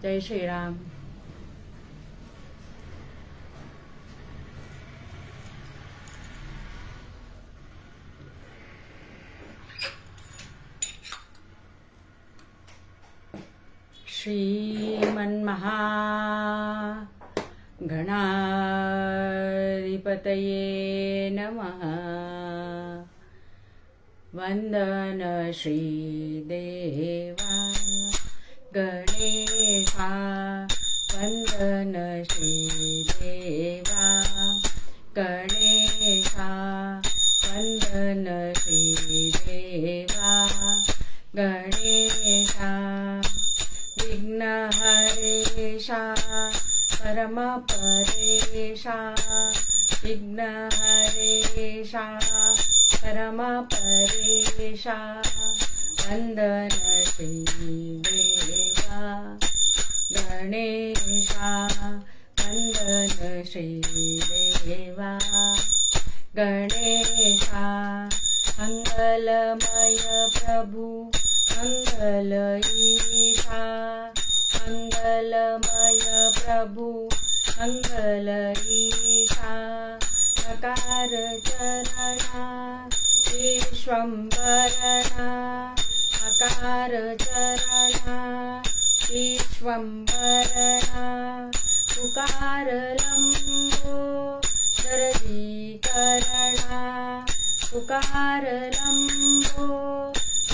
जय श्रीराम. श्रीमन्महा गणाधिपतये नमः. वंदन श्रीदेवा गणेशा. वंदन श्रीदेवा गणेशा. वंदन श्रीदेवा गणेशा. विघ्नहरेशा परमपरेशा. विघ्नहरेशा परमपरेशा. वंदन श्रीदेवा गणेशा. वंदन श्रीदेवा गणेशा. मंगलमय प्रभु मंगल ईशा. मंगलमय प्रभु मंगल ईशा. मकार चरणा विश्वंभरणा. मकार चरणा विश्वंभरणा. पुकार लंबो दर्दीकरणा. पुकार लंबो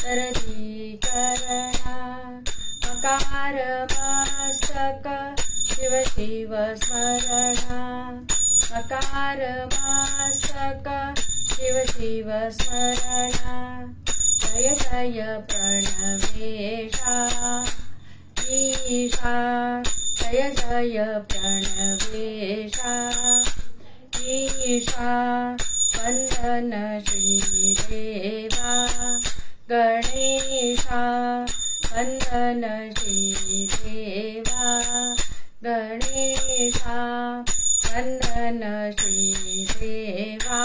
दर्दीकरणा. मकार मस्तक शिव शिव स्मरणा. मकार मस्तक शिव शिव स्मरणा. जय जय प्रणवेशा ईशा. जय जय प्रणवेशा ईशा. वंदन श्रीदेवा गणेशा. वंदन श्रीदेवा गणेशा. वंदन श्रीदेवा.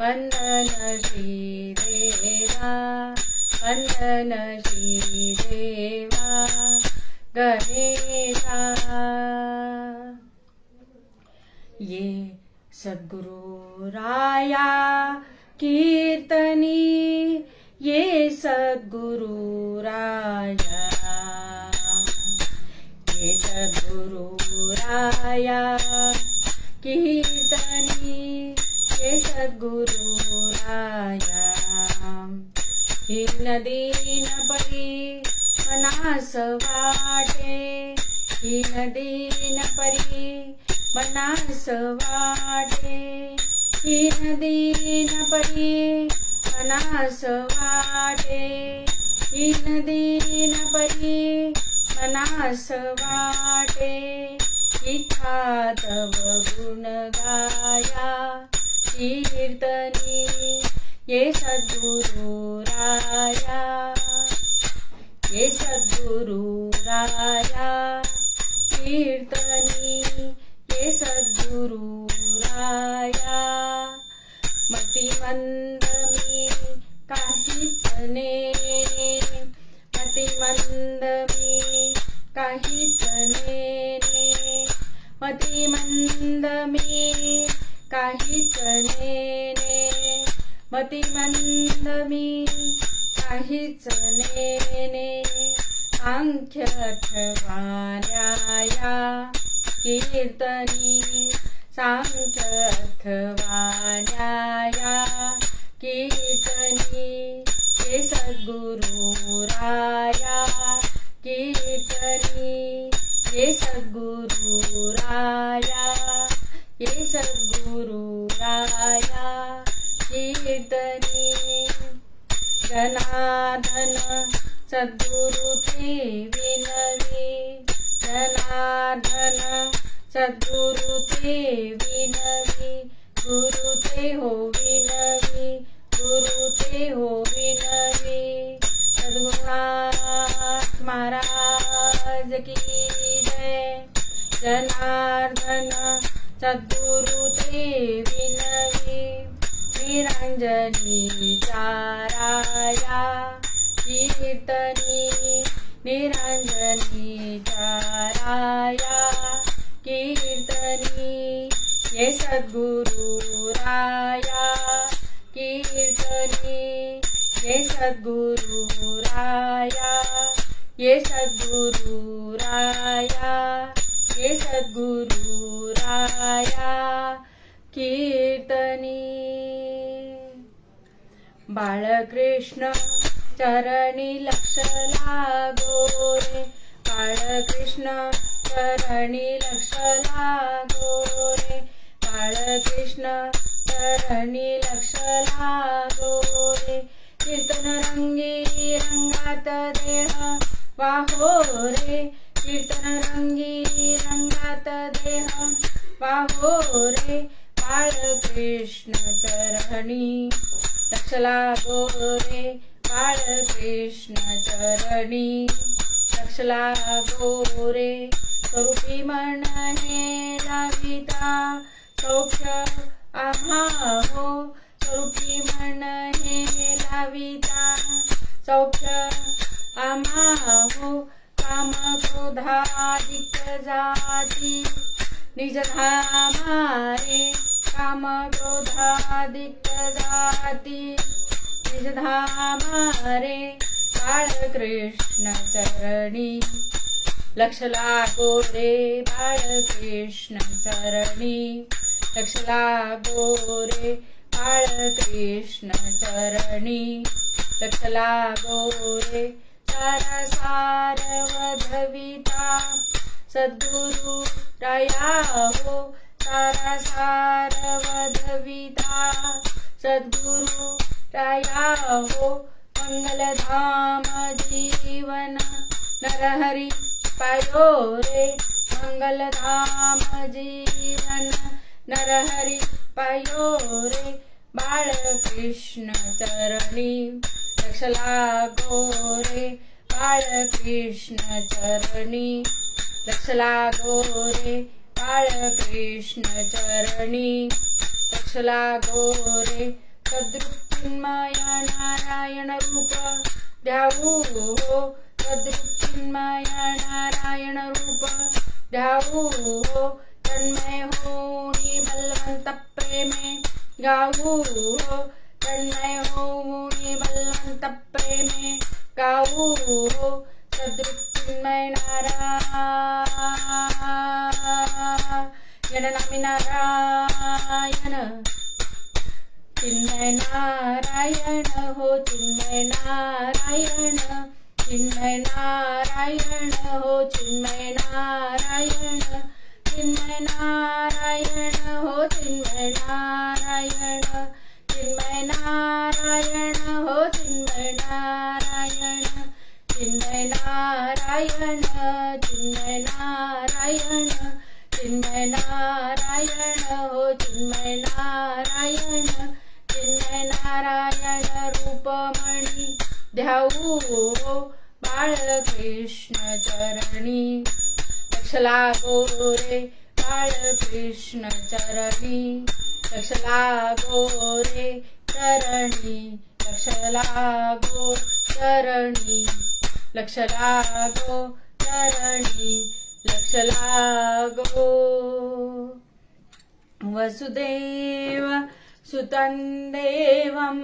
वंदन श्रीदेवा. वंदन श्रीदेवा गणेशा. ये सद्गुरु राया कीर्तनी. ये सद्गुरु राया. ये सद्गुरु राया कीर्तनी. ये सद्गुरु राया. हीन दीन परी मनास वाटे. हीन दीन परी मनास वाटे. हीन दीन परी मनास वाटे. हीन दीन परी मनास वाटे. इच्छा तव गुण गाया कीर्तनी. ये सद्गुरु राया. ये सद्गुरु राया कीर्तनी. ये सद्गुरु राया. मतिमंद मी काहीच नेने. मतिमंद मी काहीच नेने. मतिमंद मी काहीच नेने. मतिमंद मी काहीच नेने. सांख्य अथवा न्याया कीर्तनी. सांख्य अथवा न्याया कीर्तनी. हे सद्गुरु राया कीर्तनी. हे सद्गुरु राया. हे सद्गुरु राया कीर्तनी. जनार्दन सद्गुरु ते विनवी. जनार्दन सद्गुरु ते विनवी. गुरु ते हो विनवी. गुरु ते हो विनवी. सद्गुरुनाथ महाराज की जय. जनार्दन सद्गुरु ते विनवी. निरंजनी चाराया कीर्तनी. निरंजनी राया कीर्तनी ये सद्गुरु राया कीर्तनी ये सद्गुरु राया ये सद्गुरु राया ये सद्गुरु राया कीर्तनी बाळकृष्ण चरणी लक्ष लागो रे बाळकृष्ण चरणी लक्ष लागो रे बाळकृष्ण चरणी लक्ष लागो रे कीर्तन रंगी रंगात देह वाहो रे कीर्तन रंगी रंगात देह वाहो रे बाळकृष्ण चरणी लक्ष लागो रे बाळकृष्ण चरणी लक्ष लागो रे स्वरूपी मन हे लाविता सौख्य आम्हा हो स्वरूपी मन हे लाविता सौख्य आम्हा हो काम क्रोधादिक जाती निज धामारे काम क्रोधादिक जाती निज धामारे बाळकृष्ण चरणी लक्ष लागो रे बाळकृष्ण चरणी लक्ष लागो रे बाळकृष्ण चरणी लक्ष लागो रे सार वधविता सद्गुरु राया हो सार वधविता सद्गुरु राया हो मंगलधाम जीवन नरहरि पायो रे मंगलधाम जीवन नरहरि पायो रे बाळकृष्ण चरणी लक्ष लागो रे बाळकृष्ण चरणी लक्ष लागो रे बाळकृष्ण चरणी लक्ष लागो रे सद्रूपचिन्मय नारायण रूप द्यावू हो सद्रूपचिन्मय नारायण रूप द्यावू हो तन्मय होनी बलवंत प्रेमे गावू हो तन्मय होनी बलवंत प्रेमे गावू हो सद्रूपचिन्मय नारायण नामी नारायण चिन्मय नारायण हो चिन्मय नारायण चिन्मय नारायण हो चिन्मय नारायण चिन्मय नारायण हो चिन्मय नारायण चिन्मय नारायण हो चिन्मय नारायण चिन्मय नारायण चिन्मय नारायण चिन्मय नारायण हो चिन्मय नारायण चिन्मय नारायण रूपमणी ध्यावू हो बाळकृष्ण चरणी लक्ष लागो रे बाळकृष्ण चरणी लक्ष लागो रे चरणी लक्ष लागो चरणी लक्ष लागो चरणी लक्ष लागो वसुदेव सुतं देवं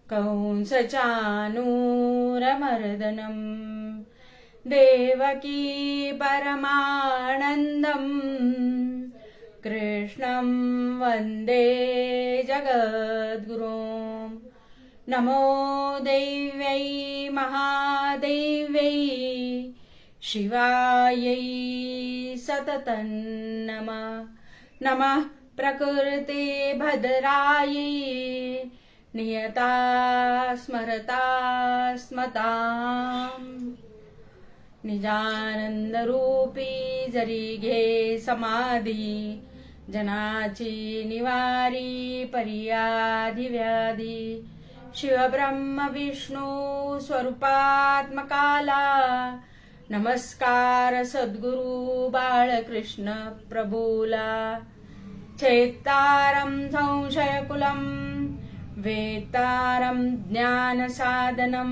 कंसचाणूरमर्दनं देवकी परमानन्दं कृष्णं वन्दे जगद्गुरुं नमो देव्यै महादेव्यै शिवायै सततं नमः नमः प्रकृते भद्रायै नियता स्मरता स्मताम् निजानंदरूपी जरी घे समाधी जनाची निवारी पर्याधी व्याधी शिवब्रह्म विष्णू स्वरूपात्मकाला नमस्कार सद्गुरु बाळकृष्ण प्रभूला चैतारं संशयकुलं वेतारं ज्ञानसाधनं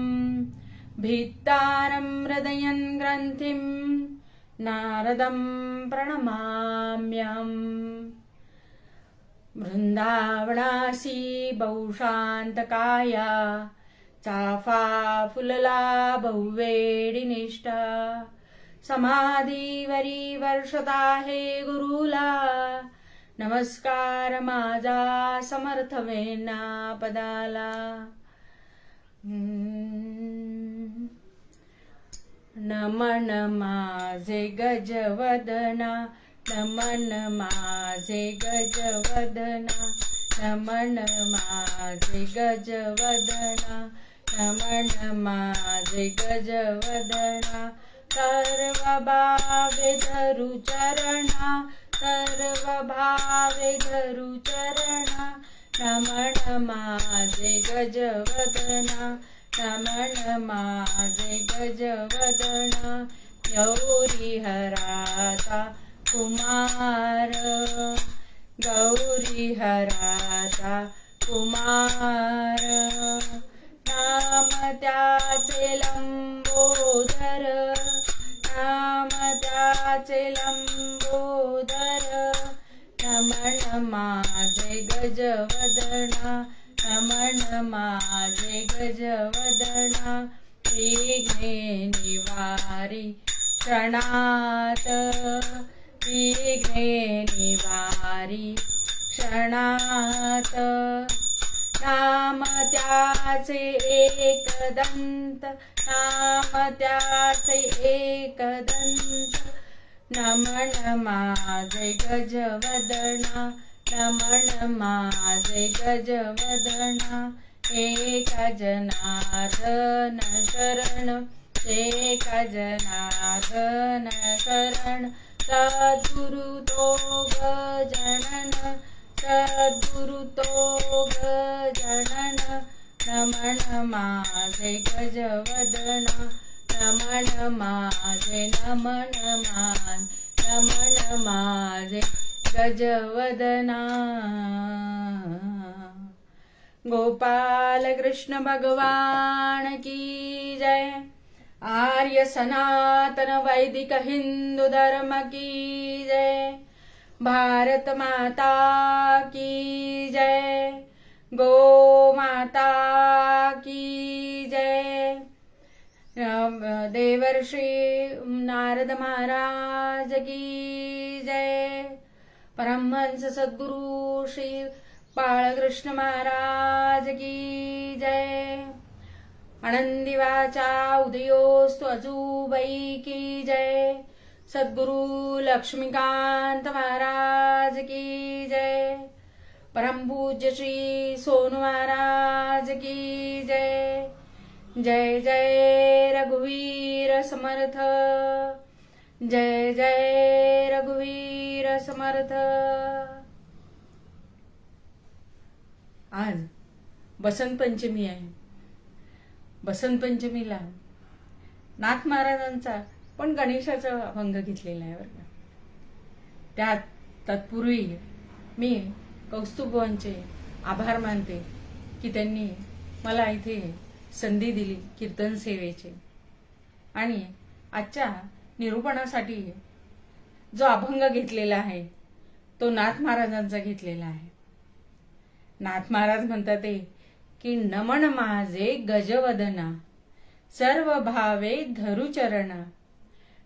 भित्तारं हृदयं ग्रन्थिं नारदं प्रणमाम्यहम् वृन्दावनासी बहुशान्तकाया चाफा फुलला बहुवेडिनिष्ठा समाधीवरी वर्षता हे गुरुला नमस्कार माझा समर्थ वेना पदाला नमन माझे गजवदना नमन माझे गजवदना नमन माझे गजवदना नमन माझे गजवदना सर्व भावे धरू चरणा सर्व भावे धरू चरणा नमन माझे गजवदना नमन माझे गजवदना गौरी हराता कुमार गौरी हराता कुमार नाम त्याचे लंबोदर नाम त्याचे लंबोदर नमन माझे गजवदना नमन माझे गजवदना विघ्ने निवारी क्षणात विघ्ने निवारी क्षणात नाम त्याचे एकदंत नाम त्याचे एकदंत नमन माझे गजवदना नमन माझे गजवदना एक जनार्दन शरण एक जनार्दन शरण सद्गुरु तो गजानन सद्गुरु तो गजानन नमन माझे गजवदना नमन माझे नमन माझे गजवदना गोपाल कृष्ण भगवान की जय आर्य सनातन वैदिक हिंदू धर्म की जय भारत माता की जय गो माता की जय देवर्षि नारद महाराज की जय परमहंस सद्गुरु श्री बाळकृष्ण महाराज की जय आनंदी वाचा उदयोस्तु अजूबाई की जय सद्गुरु लक्ष्मीकांत महाराज की जय परम पूज्य श्री सोनू महाराज की जय जय जय रघुवीर समर्थ जय जय रघुवीर समर्थ। आज बसंत पंचमी आहे। बसंत पंचमीला नाथ महाराजांचा पण गणेशाचा अभंग घेतलेला आहे बरं का। त्यात तत्पूर्वी मी कौस्तुभवांचे आभार मानते की त्यांनी मला इथे संधी दिली कीर्तन सेवेची आणि आजच्या निरूपणासाठी जो अभंग घेतलेला आहे तो नाथ महाराजांचा घेतलेला आहे। नाथ महाराज म्हणतात की नमन माझे गजवदना सर्व भावे धरू चरणा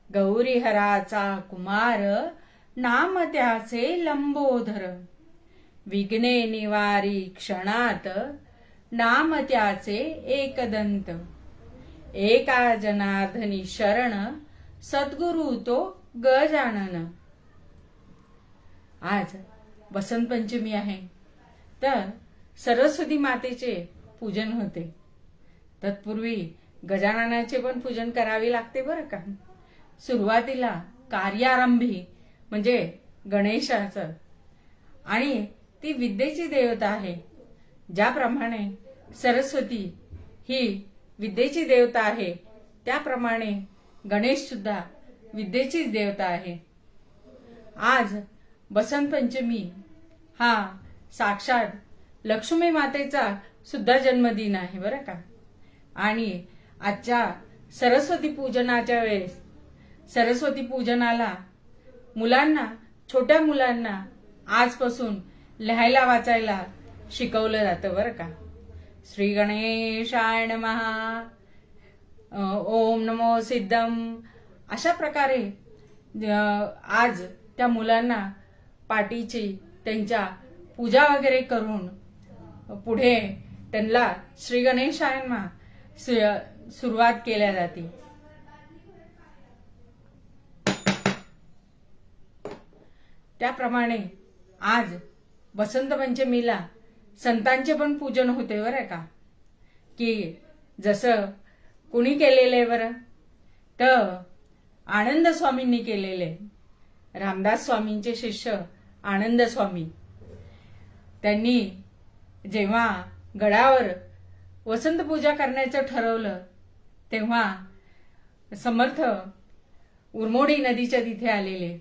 गौरी हराचा कुमार नाम त्याचे लंबोदर विघ्ने निवारी क्षणात नाम त्याचे एकदंत एका जनार्दनी शरण सद्गुरु तो गजानन। आज बसंत पंचमी आहे तर सरस्वती मातेचे पूजन होते। तत्पूर्वी गजाननाचे पण पूजन करावे लागते बरं का। सुरुवातीला कार्यारंभी म्हणजे गणेशाचं आणि ती विद्येची देवता आहे। ज्याप्रमाणे सरस्वती ही विद्येची देवता आहे त्याप्रमाणे गणेश सुद्धा विद्येचीच देवता आहे। आज बसंत पंचमी हा साक्षात लक्ष्मी मातेचा सुद्धा जन्मदिन आहे बरं का। आणि आजच्या सरस्वती पूजनाच्या वेळेस सरस्वती पूजनाला मुलांना, छोट्या मुलांना आजपासून लिहायला वाचायला शिकवलं जातं बरं का. श्री गणेशाय नमः, ओम नमो सिद्धम, अशा प्रकारे आज त्या मुलांना पाटीची त्यांच्या पूजा वगैरे करून पुढे त्यांना श्री गणेशाय नमः सुरुवात केल्या जाते. त्याप्रमाणे आज वसंत पंचमीला संतांचे पण पूजन होते बरं का. की जसं कुणी केलेले बरं, तर आनंद स्वामींनी केलेले. रामदास स्वामींचे शिष्य आनंद स्वामी, त्यांनी जेव्हा गडावर वसंत पूजा करण्याचं ठरवलं तेव्हा समर्थ उरमोडी नदीच्या तिथे आलेले.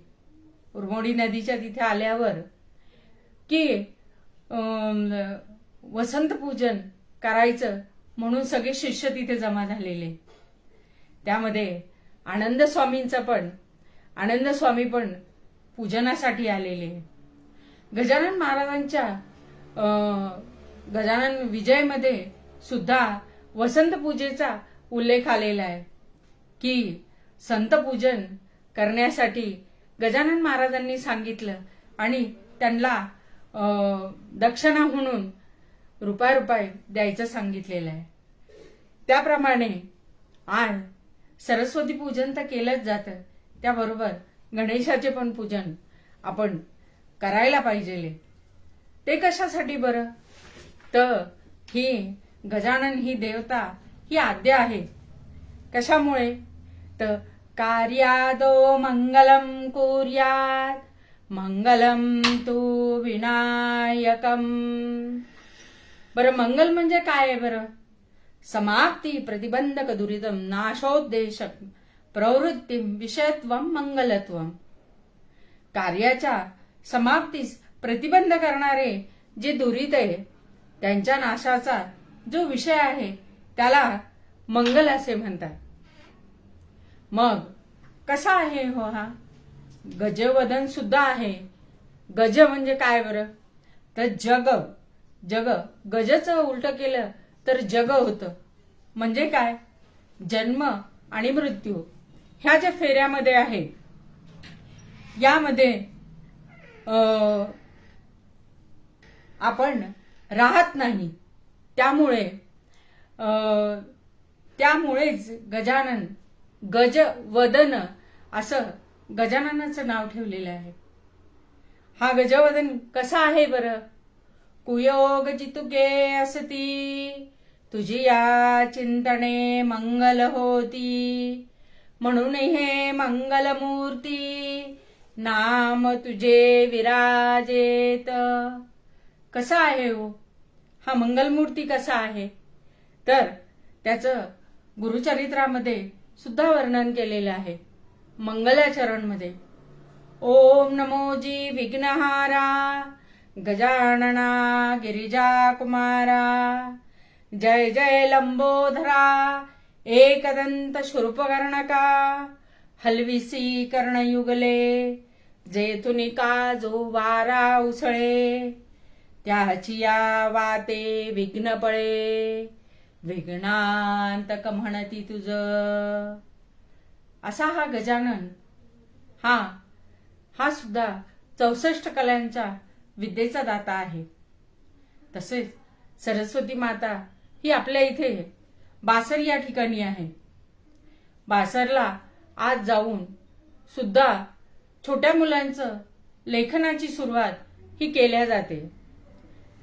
उरमोडी नदीच्या तिथे आल्यावर की वसंत पूजन करायचं म्हणून सगळे शिष्य तिथे जमा झालेले. त्यामध्ये आनंद स्वामी पण पूजनासाठी आलेले. गजानन महाराजांच्या गजानन विजयमध्ये सुद्धा वसंत पूजेचा उल्लेख आलेला आहे की संत पूजन करण्यासाठी गजानन महाराजांनी सांगितलं आणि त्यांना दक्षिणा म्हणून रुपये द्यायचं सांगितलेलं आहे. त्याप्रमाणे आज सरस्वती पूजन तर केलंच जातं, त्याबरोबर गणेशाचे पण पूजन आपण करायला पाहिजे. ते कशासाठी बरं, तर ही गजानन ही देवता ही आद्य आहे. कशामुळे, तर कार्यादो मंगलम कुर्यात मंगलम तू विनायकम. बरं, मंगल म्हणजे काय आहे बरं? समाप्ती प्रतिबंधक दुरितम नाशोद्देशक प्रवृत्तीम विषयत्वम मंगलत्वम. कार्याच्या समाप्तीस प्रतिबंध करणारे जे दुरित आहे त्यांच्या नाशाचा जो विषय आहे त्याला मंगल असे म्हणतात. मग कसा आहे हो हा? गजवदन सुद्धा आहे. गज म्हणजे काय बरं, तर जग. गजचं उलट केलं तर जग होतं. म्हणजे काय, जन्म आणि मृत्यू ह्या ज्या फेऱ्यामध्ये आहे यामध्ये आपण राहत नाही. त्यामुळेच गजानन गजवदन असं गजाननाचं नाव ठेवलेलं आहे. हा गजवदन कसा आहे बरं? कुयोग जितुके असती तुझी या चिंतने मंगल होती, म्हणून हे मंगलमूर्ती नाम तुझे विराजेत. कसा आहे हो हा मंगलमूर्ती? कसा आहे तर त्याचं गुरुचरित्रामध्ये सुद्धा वर्णन केलेलं आहे. मंगलाचरणमध्ये ओम नमोजी विघ्नहारा गजानना गिरिजा कुमारा, जय जय लंबोधरा एकदंत शूर्पकर्णका, हलविसी कर्णयुगले जेथुनिका जो वारा उसळे, त्याची या वाते विघ्न पळे, विघ्नांतक म्हणती तुझ. असा हा गजानन हा सुद्धा 64 कलांच्या विद्येचा दाता आहे. तसेच सरस्वती माता ही आपल्या इथे बासर या ठिकाणी आहे. बासरला आज जाऊन सुद्धा छोट्या मुलांचं लेखनाची सुरुवात ही केल्या जाते.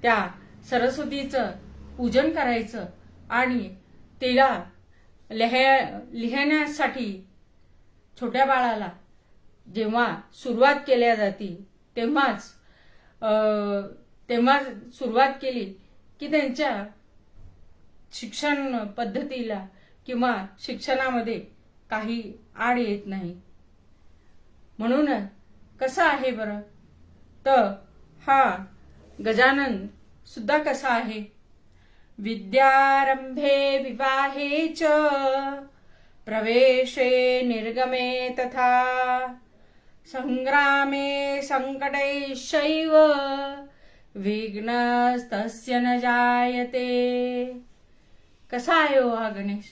त्या सरस्वतीचं पूजन करायचं आणि तिला लिहिण्यासाठी छोट्या बाळाला जेव्हा सुरुवात केल्या जाते तेव्हाच सुरुवात केली की त्यांच्या शिक्षण पद्धतीला किंवा शिक्षणामध्ये काही आड येत नाही. म्हणून कसा आहे बरं, तर हा गजानन सुद्धा कसा आहे? विद्यारंभे विवाहे च प्रवेशे निर्गमे तथा संग्रामे संकटैश्चैव विघ्नस्तस्य न जायते. कसा आहे हो हा गणेश?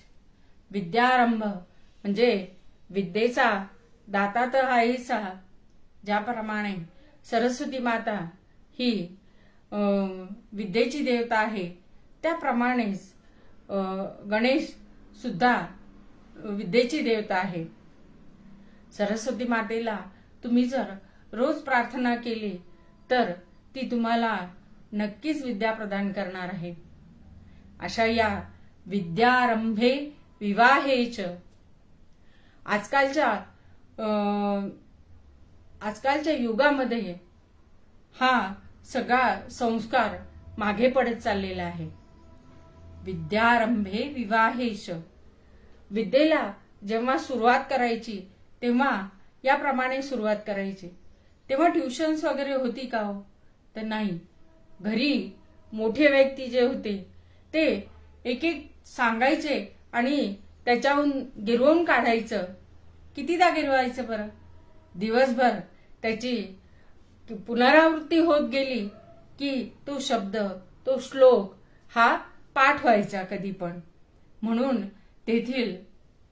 विद्यारंभ म्हणजे विद्येचा दाता तर आहेच. ज्याप्रमाणे सरस्वती माता ही विद्येची देवता आहे, त्याप्रमाणेच गणेश सुद्धा विद्येची देवता आहे. सरस्वती मातेला तुम्ही जर रोज प्रार्थना केली तर ती तुम्हाला नक्कीच विद्या प्रदान करणार आहे. अशा या विद्यारंभे विवाहेच आजकालच्या युगामध्ये हा सगळा संस्कार मागे पडत चाललेला आहे. विद्यारंभे विवाहेश, विद्येला जेव्हा सुरुवात करायची तेव्हा याप्रमाणे सुरुवात करायची. तेव्हा ट्युशन्स वगैरे होती का हो? तर नाही. घरी मोठे व्यक्ती जे होते ते एक एक सांगायचे आणि त्याच्याहून गिरवून काढायचं. कितीदा गिरवायचं बरं? दिवसभर त्याची पुनरावृत्ती होत गेली की तो शब्द, तो श्लोक हा पाठ व्हायचा कधी पण. म्हणून तेथील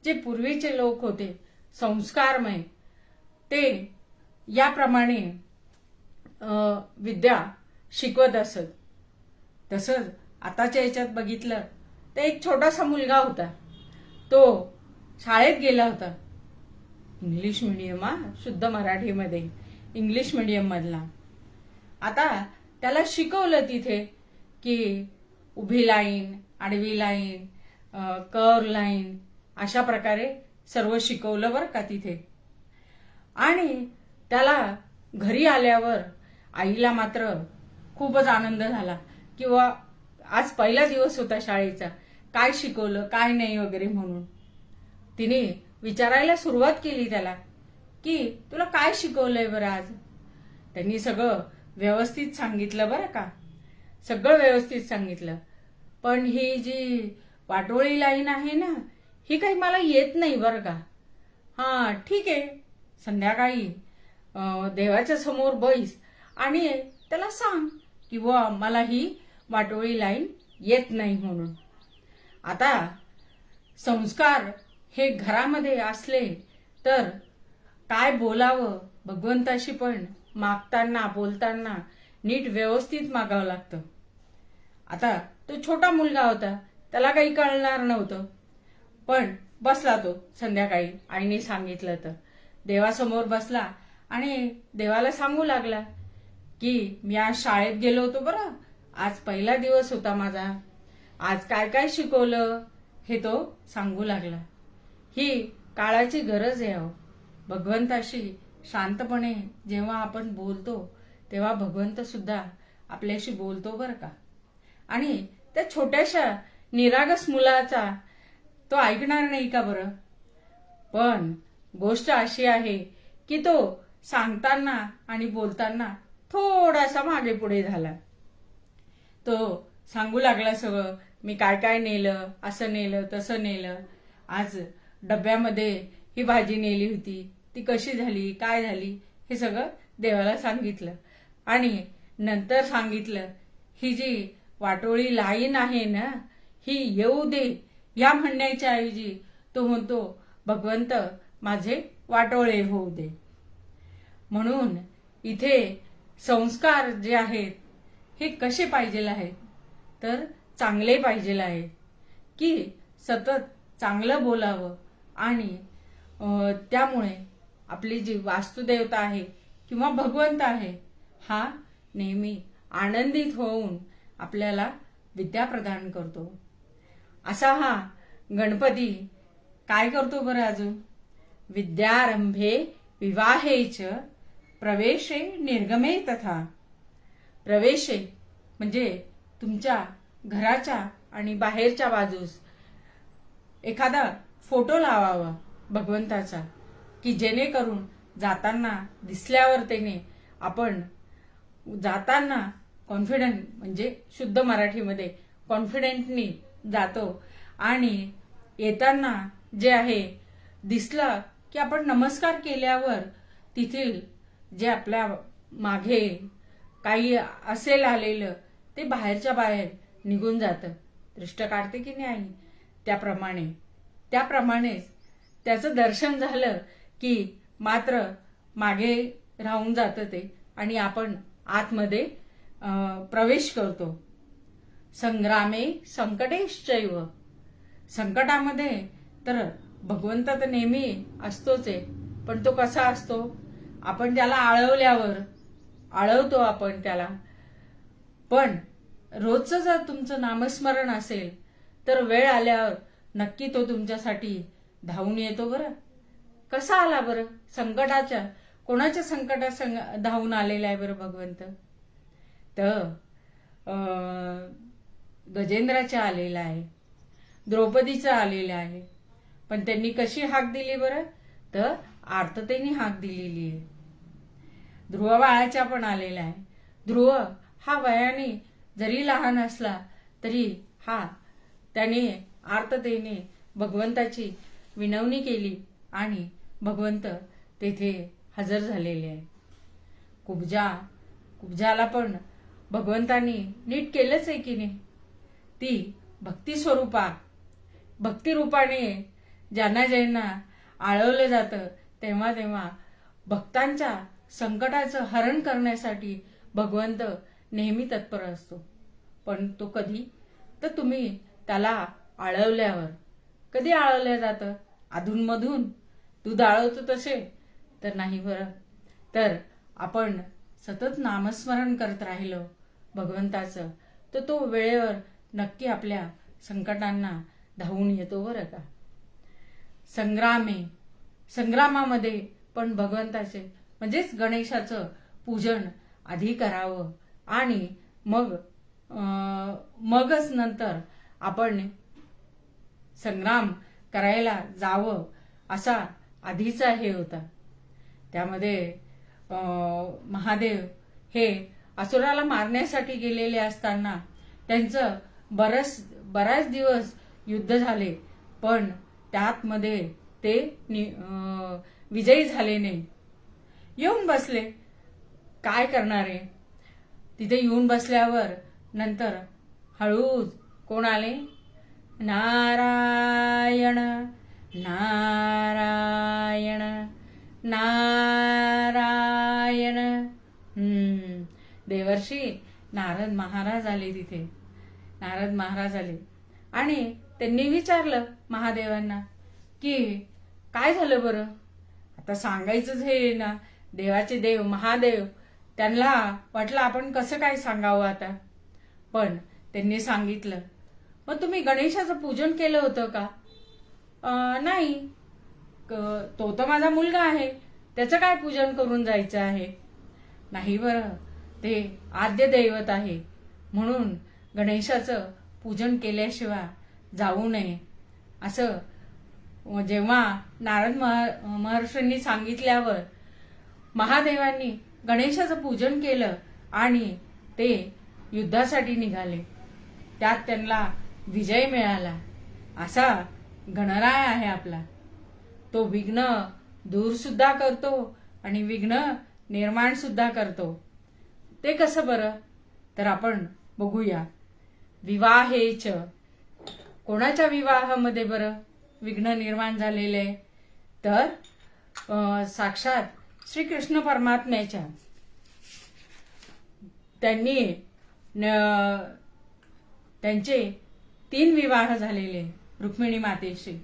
जे पूर्वीचे लोक होते संस्कारमय, ते याप्रमाणे विद्या शिकवत असत. तसंच आताच्या याच्यात बघितलं तर एक छोटासा मुलगा होता, तो शाळेत गेला होता. इंग्लिश मीडियम, शुद्ध मराठीमध्ये इंग्लिश मीडियम मधला. आता त्याला शिकवलं तिथे की उभी लाईन, आडवी लाईन, कर्व लाईन, अशा प्रकारे सर्व शिकवलं बरं का तिथे. आणि त्याला घरी आल्यावर आईला मात्र खूपच आनंद झाला किंवा आज पहिला दिवस होता शाळेचा, काय शिकवलं काय नाही वगैरे म्हणून. तिने विचारायला सुरुवात केली त्याला की तुला काय शिकवलंय बरं आज. त्यांनी सगळं व्यवस्थित सांगितलं बरं का, सगळं व्यवस्थित सांगितलं. पण ही जी वाटोळी लाईन आहे ना, ही काही मला येत नाही बरं का. हा ठीक आहे, संध्याकाळी देवाच्या समोर बैस आणि त्याला सांग की बुवा मला ही वाटोळी लाईन येत नाही म्हणून. आता संस्कार हे घरामध्ये असले तर काय बोलावं भगवंताशी पण मागताना बोलताना नीट व्यवस्थित मागावं लागतं. आता तो छोटा मुलगा होता, त्याला काही कळणार नव्हतं. पण बसला तो संध्याकाळी आईने सांगितलं तर देवासमोर बसला आणि देवाला सांगू लागला की मी आज शाळेत गेलो होतो बरं, आज पहिला दिवस होता माझा, आज काय काय शिकवलं हे तो सांगू लागला. ही काळाची गरज आहे हो. भगवंताशी शांतपणे जेव्हा आपण बोलतो तेव्हा भगवंत सुद्धा आपल्याशी बोलतो बरं का. आणि त्या छोट्याशा निरागस मुलाचा तो ऐकणार नाही का बरं. पण गोष्ट अशी आहे की तो सांगताना आणि बोलताना थोडासा मागे पुढे झाला. तो सांगू लागला सगळं, मी काय काय नेलं, असं नेलं तसं नेलं, आज डब्यामध्ये ही भाजी नेली होती, ती कशी झाली काय झाली हे सगळं देवाला सांगितलं. आणि नंतर सांगितलं ही जी वाटोळी लाईन आहे ना, ही येऊ दे या म्हणण्याच्या ऐवजी तो म्हणतो भगवंत माझे वाटोळे होऊ दे. म्हणून इथे संस्कार जे आहेत हे कसे पाहिजे आहेत तर चांगले पाहिजे आहेत की सतत चांगलं बोलावं. आणि त्यामुळे आपली जी वास्तुदेवता आहे किंवा भगवंत आहे हा नेहमी आनंदित होऊन आपल्याला विद्या प्रदान करतो. असा हा गणपती काय करतो बरं अजून, विद्यारंभे विवाहेच प्रवेशे निर्गमे तथा. प्रवेशे म्हणजे तुमच्या घराच्या आणि बाहेरच्या बाजूस एखादा फोटो लावावा भगवंताचा की जेणेकरून जाताना दिसल्यावर त्याने आपण जाताना कॉन्फिडंट म्हणजे शुद्ध मराठीमध्ये कॉन्फिडेंटनी जातो आणि येताना जे आहे दिसलं की आपण नमस्कार केल्यावर तिथील जे आपल्या मागे काही असेल आलेलं ते बाहेरच्या बाहेर निघून जातं. दृष्ट काढते की नाही त्याप्रमाणेच त्याचं दर्शन झालं की मात्र मागे राहून जातं ते आणि आपण आतमध्ये प्रवेश करतो. संग्रामे संकटेश्चैव, संकटामध्ये तर भगवंत तर नेहमी असतोच आहे, पण तो कसा असतो? आपण त्याला आळवतो आपण त्याला. पण रोजचं जर तुमचं नामस्मरण असेल तर वेळ आल्यावर नक्की तो तुमच्यासाठी धावून येतो. बरं कसा आला बरं? कोणाच्या संकटात धावून आलेला आहे बरं भगवंत? तर गजेंद्राच्या आलेला आहे, द्रौपदीचा आलेला आहे. पण त्यांनी कशी हाक दिली बरं? तर आर्ततेने हाक दिलेली आहे. ध्रुव बाळाच्या पण आलेला आहे. ध्रुव हा वयाने जरी लहान असला तरी त्याने आर्ततेने भगवंताची विनवणी केली आणि भगवंत तेथे हजर झालेले आहे. कुब्जाला पण भगवंतानी नीट केलंच आहे की नाही? ती भक्तिरूपाने ज्यांना आळवलं जातं तेव्हा भक्तांच्या संकटाचं हरण करण्यासाठी भगवंत नेहमी तत्पर असतो. पण तो कधी? तर तुम्ही त्याला आळवल्यावर. कधी आळवलं जातं? अधूनमधून दूध आळवतो तसे तर नाही बरं. तर आपण सतत नामस्मरण करत राहिलो भगवंताचं तर तो वेळेवर नक्की आपल्या संकटांना धावून येतो बरं का. संग्रामामध्ये पण भगवंताचे म्हणजेच गणेशाचं पूजन आधी करावं आणि मगच नंतर आपण संग्राम करायला जावं असा आधीचा हे होता. त्यामध्ये महादेव हे असुराला मारण्यासाठी गेलेले असताना त्यांचं बराच दिवस युद्ध झाले, पण त्यातमध्ये ते विजयी झाले नाही. येऊन बसले. काय करणारे? तिथे येऊन बसल्यावर नंतर हळूच कोण आले? नारायण नारायण नारायण. देवर्षी नारद महाराज आले तिथे. नारद महाराज आले आणि त्यांनी विचारलं महादेवांना की काय झालं बरं? आता सांगायचंच हे ना, देवाचे देव महादेव, त्यांना वाटलं आपण कसं काय सांगावं आता. पण त्यांनी सांगितलं, मग तुम्ही गणेशाचं पूजन केलं होतं का? नाही, तो तर माझा मुलगा आहे, त्याचं काय पूजन करून जायचं आहे? नाही बरं, ते आद्य दैवत आहे म्हणून गणेशाचं पूजन केल्याशिवाय जाऊ नये असं जेव्हा नारद महर्षींनी सांगितल्यावर महादेवांनी गणेशाचं पूजन केलं आणि ते युद्धासाठी निघाले. त्यात त्यांना विजय मिळाला. असा गणराय आहे आपला. तो विघ्न दूर सुद्धा करतो आणि विघ्न निर्माण सुद्धा करतो. ते कसं बरं? तर आपण बघूया. विवाहेच, कोणाच्या विवाहामध्ये बरं विघ्न निर्माण झालेले? तर साक्षात श्रीकृष्ण परमात्म्याच्या. त्यांचे 3 विवाह झालेले रुक्मिणी मातेशी.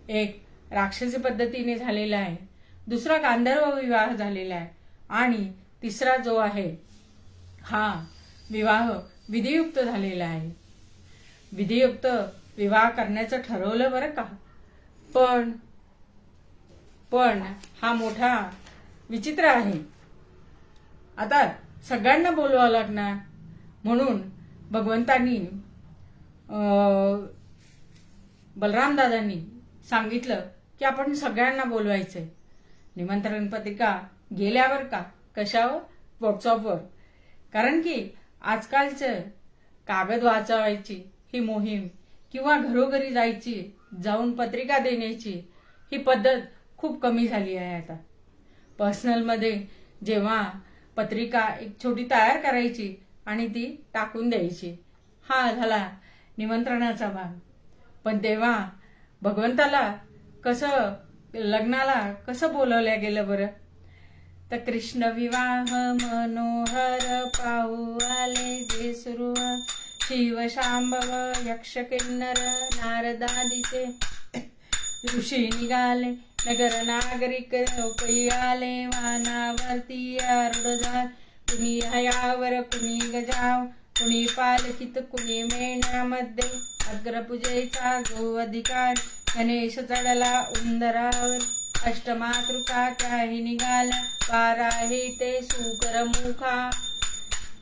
एक राक्षसी पद्धतीने झालेला आहे, दुसरा गांधर्व विवाह झालेला आहे आणि तिसरा जो आहे हा विवाह विधियुक्त झालेला आहे. विधियुक्त विवाह करण्याचं ठरवलं बरं का. पण हा मोठा विचित्र आहे. आता सगळ्यांना बोलवावं लागणार म्हणून भगवंतांनी बलरामदादांनी सांगितलं की आपण सगळ्यांना बोलवायचंय. निमंत्रण पत्रिका गेल्यावर का कशावर? व्हॉट्सअपवर. कारण की आजकालचं कागद वाचवायची ही मोहीम किंवा घरोघरी जाऊन पत्रिका देण्याची ही पद्धत खूप कमी झाली आहे आता. पर्सनलमध्ये जेव्हा पत्रिका एक छोटी तयार करायची आणि ती टाकून द्यायची, हा झाला निमंत्रणाचा भाग. पण तेव्हा भगवंताला लग्नाला कसं बोलवलं गेलं बरं? तर कृष्ण विवाह मनोहर पाहू आले जे सुरू, शिव शांभव यक्ष किन्नर नारदादीचे ऋषी निघाले, नगर नागरिक लोकही आले, वानावरती आरूढ कुणी हयावर कुणी गजाव, कुणी पालखीत कुणी मेण्यामध्ये, अग्रपूजेचा जो अधिकार, गणेश चढला उंदरावर, अष्टमातृका त्याही निघाल्या, बाराही ते सुकर मुखा.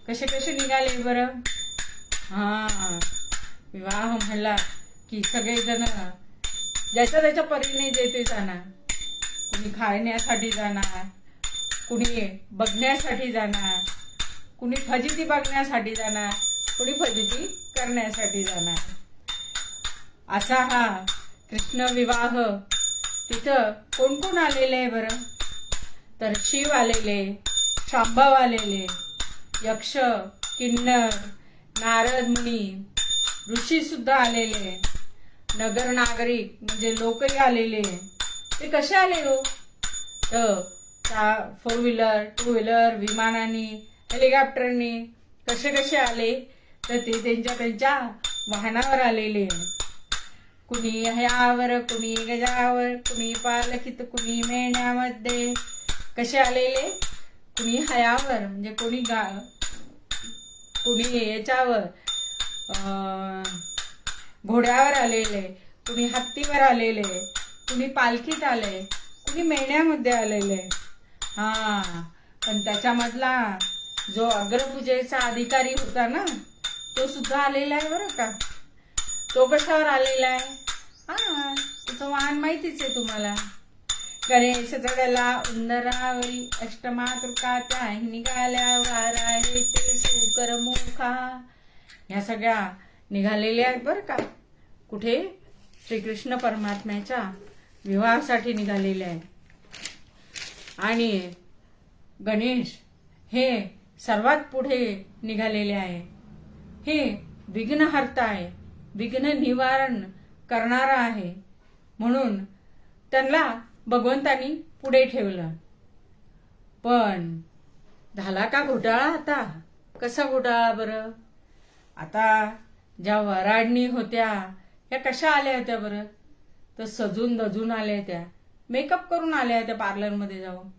कसे कसे निघाले बरं? विवाह म्हणला की सगळेजण ज्याच्या त्याच्या परीने जेथे जाणार. कुणी खाण्यासाठी जाणार, कुणी बघण्यासाठी जाणार, कुणी फजिती बघण्यासाठी जाणार, कुणी फजिती करण्यासाठी जाणार. असा हा कृष्ण विवाह. तिथं कोण कोण आलेले आहे बरं? तर शिव आलेले, शांभव आलेले, यक्ष किन्नर नारद मुनी, ऋषी सुद्धा आलेले, नगर नागरिक म्हणजे लोकही आलेले. ते कसे आले हो? तर 4 व्हीलर 2 व्हीलर विमानाने हेलिकॉप्टरने कसे कसे आले? तर ते त्यांच्या वाहनावर आलेले. कुणी हयावर कुणी गजावर, कुणी पालखीत कुणी मेण्यामध्ये. कसे आलेले? कुणी हयावर म्हणजे कुणी याच्यावर घोड्यावर आलेले, कुणी हत्तीवर आलेले, कुणी पालखीत आले, कुणी मेण्यामध्ये आलेले. पण त्याच्यामधला जो अग्रपूजेचा अधिकारी होता ना, तो सुद्धा आलेला आहे बरं का. तो कशावर आलेला आहे? त्याचं वाहन माहितीच आहे तुम्हाला. गणेश चढला उंदरावरी, अष्टमातृका त्याही निघाल्या, वाराही ते सुकर मुखा. ह्या सगळ्या निघालेल्या आहेत बरं का. कुठे? श्रीकृष्ण परमात्म्याच्या विवाहासाठी निघालेले आहेत. आणि गणेश हे सर्वात पुढे निघालेले आहे. हे विघ्नहर्ता आहे, विघ्न निवारण करणारा आहे. म्हणून त्यांना भगवंतानी पुढे ठेवलं. पण झाला का घोटाळा आता? कसा घोटाळा बरं? आता ज्या वराडणी होत्या ह्या कशा आल्या होत्या बरं? तर सजून दजून आल्या होत्या, मेकअप करून आल्या होत्या पार्लरमध्ये जाऊन.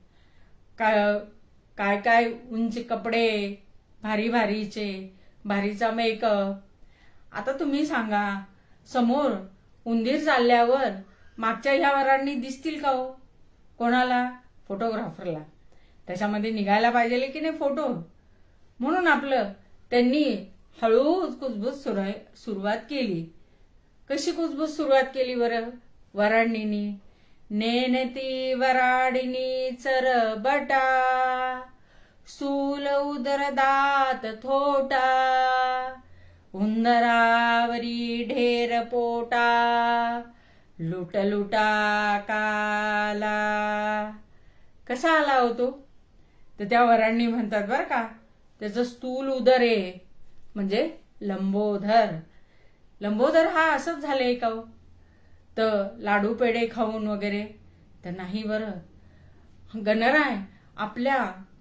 काय काय उंच कपडे, भारी भारीचे, भारीचा मेकअप. आता तुम्ही सांगा, समोर उंदीर चालल्यावर मागच्या ह्या वराडणी दिसतील का हो? कोणाला? फोटोग्राफरला. त्याच्यामध्ये निघायला पाहिजे की नाही फोटो. म्हणून आपलं त्यांनी हळूच कुजबूज सुरुवात केली. कशी कुजबूज सुरुवात केली बरं? वराडणीनी नेनती वराडिनी चरबटा, स्थूल उदर दात थोटा, उंदरावरी ढेर पोटा, लुट लुटा काला. कसा आला होतो? तर त्या वराडणी म्हणतात बरं का, त्याचं स्थूल उदर आहे म्हणजे लंबोदर. लंबोदर हा असंच झालंय का हो? तर लाडू पेढे खाऊन वगैरे तर नाही बरं. गणराय आपल्या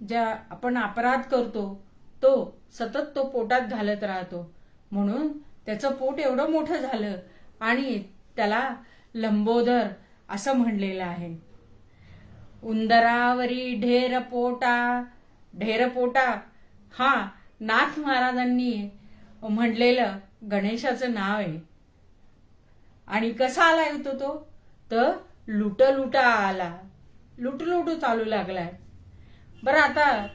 ज्या आपण अपराध करतो तो सतत तो पोटात घालत राहतो. म्हणून त्याचं पोट एवढं मोठं झालं आणि त्याला लंबोदर असं म्हणलेलं आहे. उंदरावरी ढेर पोटा. ढेर पोटा हा नाथ महाराजांनी म्हणलेलं गणेशाचं नाव आहे. आणि कसा आला येतो तो? तर लुटा आला, लुटू चालू लागलाय. बरं आता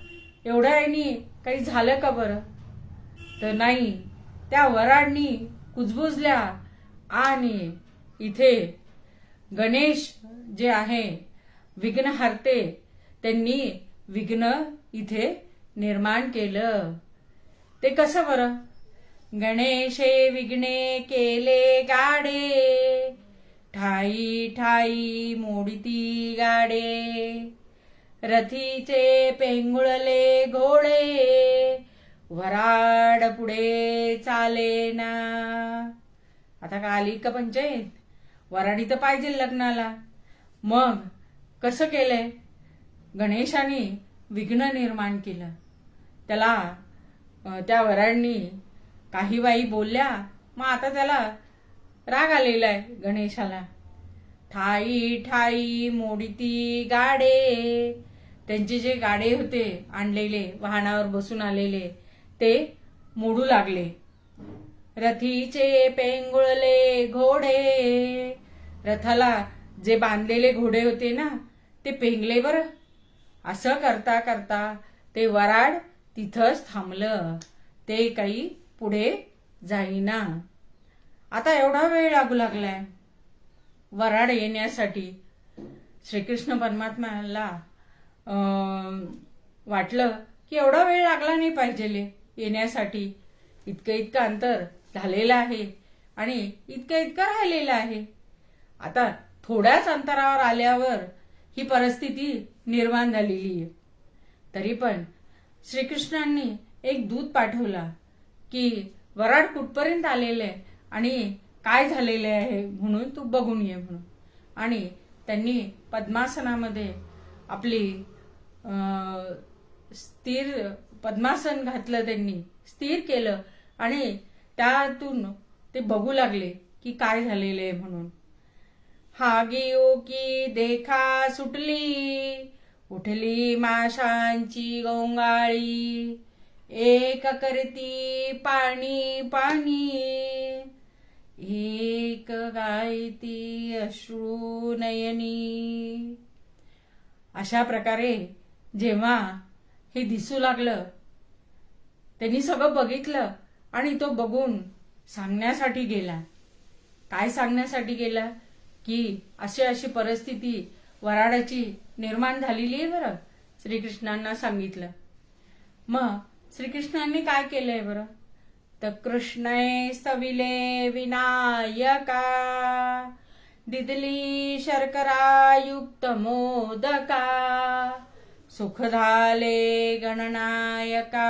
एवढ्या यांनी काही झालं का बरं? तर नाही. त्या वराडनी कुजबुजल्या आणि इथे गणेश जे आहे विघ्नहर्ते, त्यांनी विघ्न इथे निर्माण केलं. ते कसं बरं? गणेशे विघ्ने केले गाडे, ठाई ठाई मोडिती गाडे, रथीचे पेंगुळले घोडे, वराड पुढे चालेना. आता का आली का पंचायत? वराडी तर पाहिजे लग्नाला. मग कसं केलंय? गणेशाने विघ्न निर्माण केलं. त्याला त्या वराडनी काही बाई बोलल्या, मग आता त्याला राग आलेला आहे गणेशाला. ठाई ठाई मोडिती गाडे, त्यांचे जे गाडे होते आणलेले, वाहनावर बसून आलेले, ते मोडू लागले. रथीचे पेंगुळले घोडे, रथाला जे बांधलेले घोडे होते ना, ते पेंगले बरं. असं करता करता ते वराड तिथंच थांबलं. ते काही पुढे जाईना. आता एवढा वेळ लागू लागलाय वराड येण्यासाठी. श्रीकृष्ण परमात्म्याला वाटलं की एवढा वेळ लागला नाही पाहिजे येण्यासाठी. इतकं अंतर झालेलं आहे आणि इतकं राहिलेलं आहे. आता थोड्याच अंतरावर आल्यावर ही परिस्थिती निर्माण झालेली आहे. तरी पण श्रीकृष्णांनी एक दूत पाठवला की वराड कुठपर्यंत आलेले आहे आणि काय झालेले आहे म्हणून तू बघून ये म्हणून. आणि त्यांनी पद्मासनामध्ये आपली स्थिर पद्मासन घातलं, त्यांनी स्थिर केलं आणि त्यातून ते बघू लागले की काय झालेले आहे म्हणून. हागियो की देखा सुटली, उठली माशांची गोंगाळी, एक करती पाणी पाणी, एक गायती अश्रू नयनी. अशा प्रकारे जेव्हा हे दिसू लागलं, त्यांनी सगळं बघितलं आणि तो बघून सांगण्यासाठी गेला. काय सांगण्यासाठी गेला? की अशी परिस्थिती वराडाची निर्माण झालेली आहे बरं. श्रीकृष्णांना सांगितलं. मग श्रीकृष्णांनी काय केलंय बरं? तर कृष्णय स्तविले विनायका, दिदली शर्करायुक्त मोदका, सुख झाले गणनायका,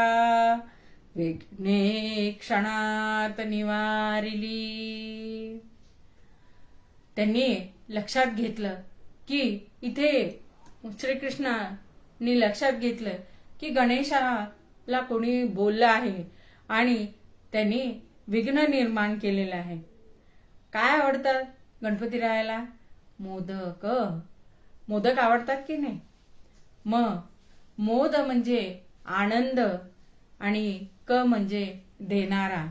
विघ्ने क्षणात निवारिली. त्यांनी लक्षात घेतलं की इथे श्रीकृष्णांनी लक्षात घेतलं की गणेशाला कोणी बोललं आहे आणि त्यांनी विघ्न निर्माण केलेलं आहे. काय आवडतात गणपतीरायाला? मोदक. मोदक आवडतात की नाही? मग मोद म्हणजे आनंद आणि क म्हणजे देणारा.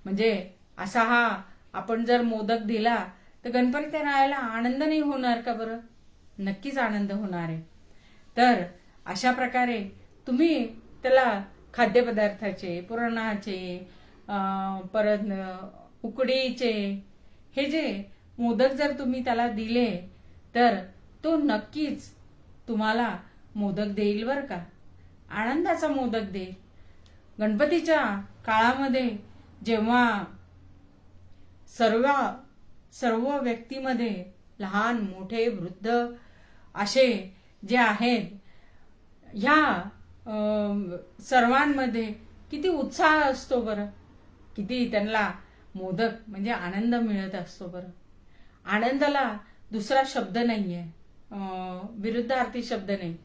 म्हणजे असा हा आपण जर मोदक दिला तर गणपतीरायाला आनंद नाही होणार का बरं? नक्कीच आनंद होणार आहे. तर अशा प्रकारे तुम्ही त्याला खाद्यपदार्थाचे, पुरणाचे, परत उकडीचे हे जे मोदक जर तुम्ही त्याला दिले तर तो नक्कीच तुम्हाला मोदक देईल बरं का. आनंदाचा मोदक देईल. गणपतीच्या काळामध्ये जेव्हा सर्व व्यक्तीमध्ये लहान मोठे वृद्ध असे जे आहेत, ह्या सर्वांमध्ये किती उत्साह असतो बरं. किती त्यांना मोदक म्हणजे आनंद मिळत असतो बरं. आनंदाला दुसरा शब्द नाहीये, विरुद्धार्थी शब्द नाही.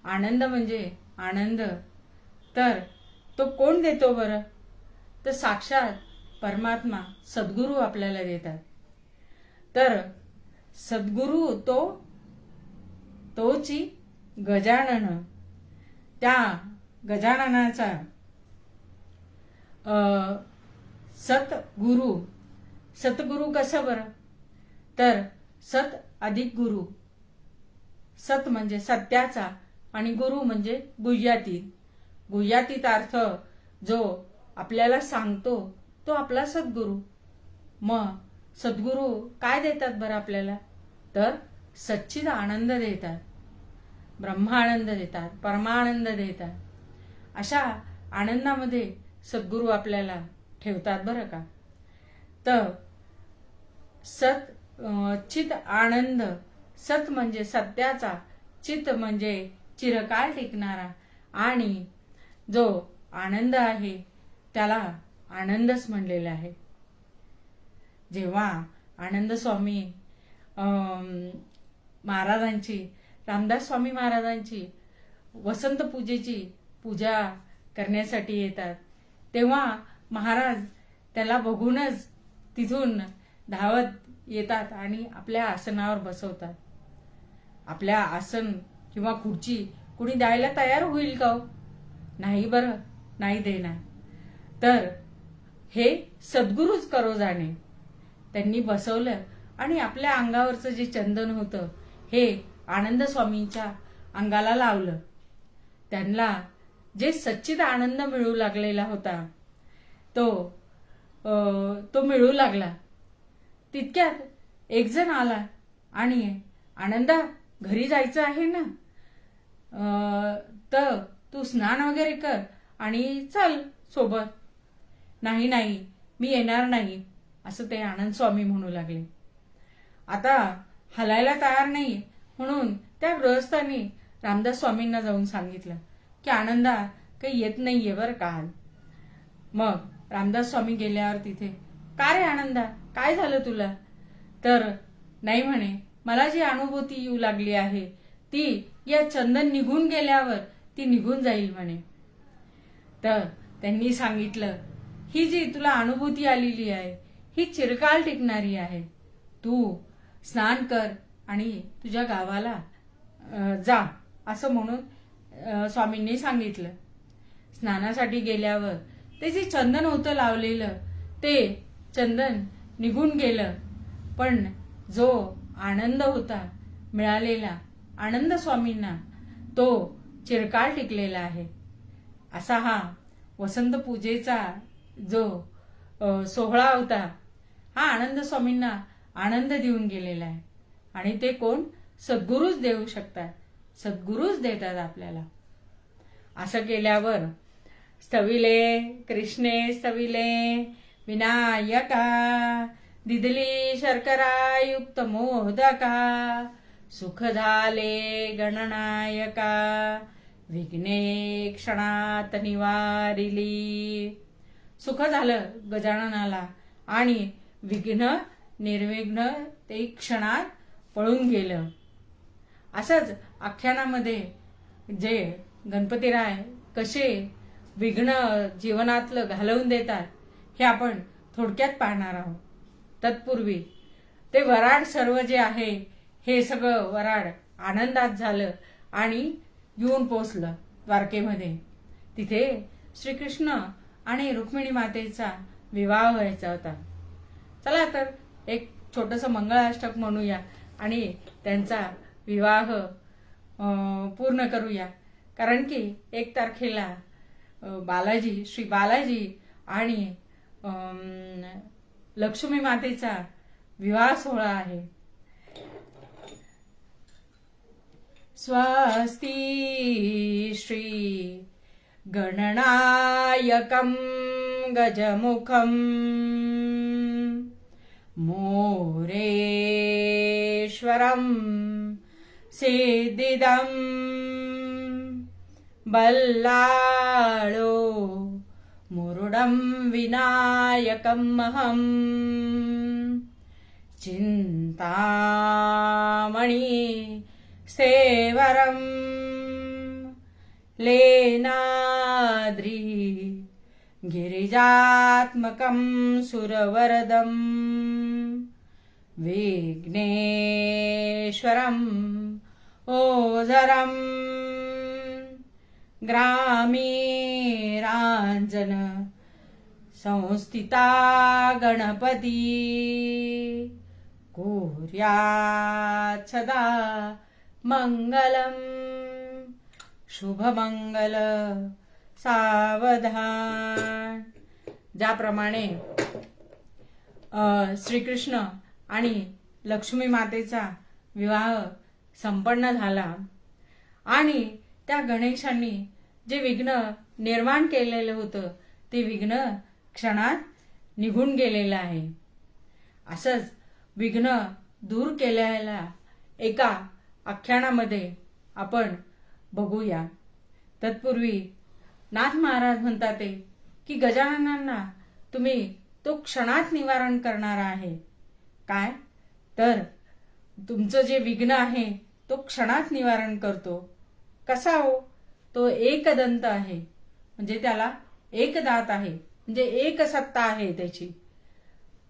आनंद म्हणजे आनंद. तर तो कोण देतो बरं? तर साक्षात परमात्मा सद्गुरू आपल्याला देतात. तर सद्गुरू तोची गजानन. त्या गजाननाचा सतगुरु कसं बरं? तर सत अधिक गुरु. सत म्हणजे सत्याचा आणि गुरु म्हणजे गुह्यातीत. गुह्यातीत अर्थ जो आपल्याला सांगतो तो आपला सद्गुरू. मग सद्गुरू काय देतात बरं आपल्याला? तर सच्चिद आनंद देतात, ब्रह्मानंद देतात, परमानंद देतात. अशा आनंदामध्ये सद्गुरू आपल्याला ठेवतात बरं का. तर चित आनंद, सत म्हणजे सत्याचा, चित म्हणजे चिरकाल टिकणारा, आणि जो आनंद आहे त्याला आनंदच म्हणलेला आहे. जेव्हा आनंद स्वामी महाराजांची, रामदास स्वामी महाराजांची वसंत पूजेची पूजा करण्यासाठी येतात, तेव्हा महाराज त्याला बघूनच तिथून धावत येतात आणि आपल्या आसनावर बसवतात. आपल्या आसन किंवा खुर्ची कुणी द्यायला तयार होईल का? नाही बरं, नाही देणार. तर हे सद्गुरूच करो जाणे. त्यांनी बसवलं आणि आपल्या अंगावरचं जे चंदन होतं हे आनंद स्वामींच्या अंगाला लावलं. त्यांना जे सच्चित आनंद मिळू लागलेला होता तो मिळू लागला. तितक्यात एक जण आला आणि आनंदा, घरी जायचं आहे ना, तर तू स्नान वगैरे कर आणि चल सोबत. नाही नाही, मी येणार नाही, असं ते आनंद स्वामी म्हणू लागले. आता हलायला तयार नाही म्हणून त्या गृहस्थांनी रामदास स्वामींना जाऊन सांगितलं की आनंदा काही येत नाहीये बरं का. मग रामदास स्वामी गेल्यावर तिथे, का रे आनंदा, काय झालं तुला? तर नाही म्हणे, मला जी अनुभूती येऊ लागली आहे ती या चंदन निघून गेल्यावर ती निघून जाईल म्हणे. तर त्यांनी सांगितलं, ही जी तुला अनुभूती आलेली आहे ही चिरकाल टिकणारी आहे. तू स्नान कर आणि तुझ्या गावाला जा, असं म्हणून स्वामींनी सांगितलं. स्नानासाठी गेल्यावर ते जे चंदन होतं लावलेलं ते चंदन निघून गेलं, पण जो आनंद होता मिळालेला आनंद स्वामींना तो चिरकाल टिकलेला आहे. असा हा वसंत पूजेचा जो सोहळा होता हा आनंद स्वामींना आनंद देऊन गेलेला आहे. आणि ते कोण? सद्गुरूच देऊ शकतात, सद्गुरूच देतात आपल्याला. असं केल्यावर स्तविले कृष्णे स्तविले विनायका, दिदली शर्करा युक्त मोदका, सुख झाले गणनायका, विघ्ने क्षणात निवारिली. सुख झालं गजाननाला आणि विघ्न निर्विघ्न ते क्षणात पळून गेलं. असंच आख्यानामध्ये जे गणपतीराय कसे विघ्न जीवनातलं घालवून देतात हे आपण थोडक्यात पाहणार आहोत. तत्पूर्वी ते वराड सर्व जे आहे हे सगळं वराड आनंदात झालं आणि येऊन पोचलं द्वारकेमध्ये. तिथे श्रीकृष्ण आणि रुक्मिणी मातेचा विवाह व्हायचा होता. चला तर एक छोटंसं मंगळाष्टक म्हणूया आणि त्यांचा विवाह पूर्ण करूया. कारण की 1 तारखेला श्री बालाजी आणि लक्ष्मी मातेचा विवाह सोहळा आहे. स्वस्ती श्री गणनायकं गजमुखं मोरेश्वरं सिद्धिदं बल्लाळो मुरुडं विनायकमहं चिन्तामणि सेवरं लेनाद्रि गिरिजात्मकं सुरवरदं विघ्नेश्वरं ओझरं ग्रामीराञ्जन संस्थिता गणपती कुर्यात् सदा मंगलम शुभमंगल सावधान. ज्याप्रमाणे श्रीकृष्ण आणि लक्ष्मी मातेचा विवाह संपन्न झाला आणि त्या गणेशांनी जे विघ्न निर्माण केलेलं होतं ते विघ्न क्षणात निघून गेलेला आहे. असंच विघ्न दूर केलेल्या एका आख्यानामध्ये आपण बघूया. तत्पूर्वी नाथ महाराज म्हणतात की गजाननांना तुम्ही तो क्षणात निवारण करणारा आहे. काय तर तुमचं जे विघ्न आहे तो क्षणात निवारण करतो. कसा हो? तो एकदंत आहे, म्हणजे त्याला एक दात आहे, म्हणजे एक सत्ता आहे त्याची.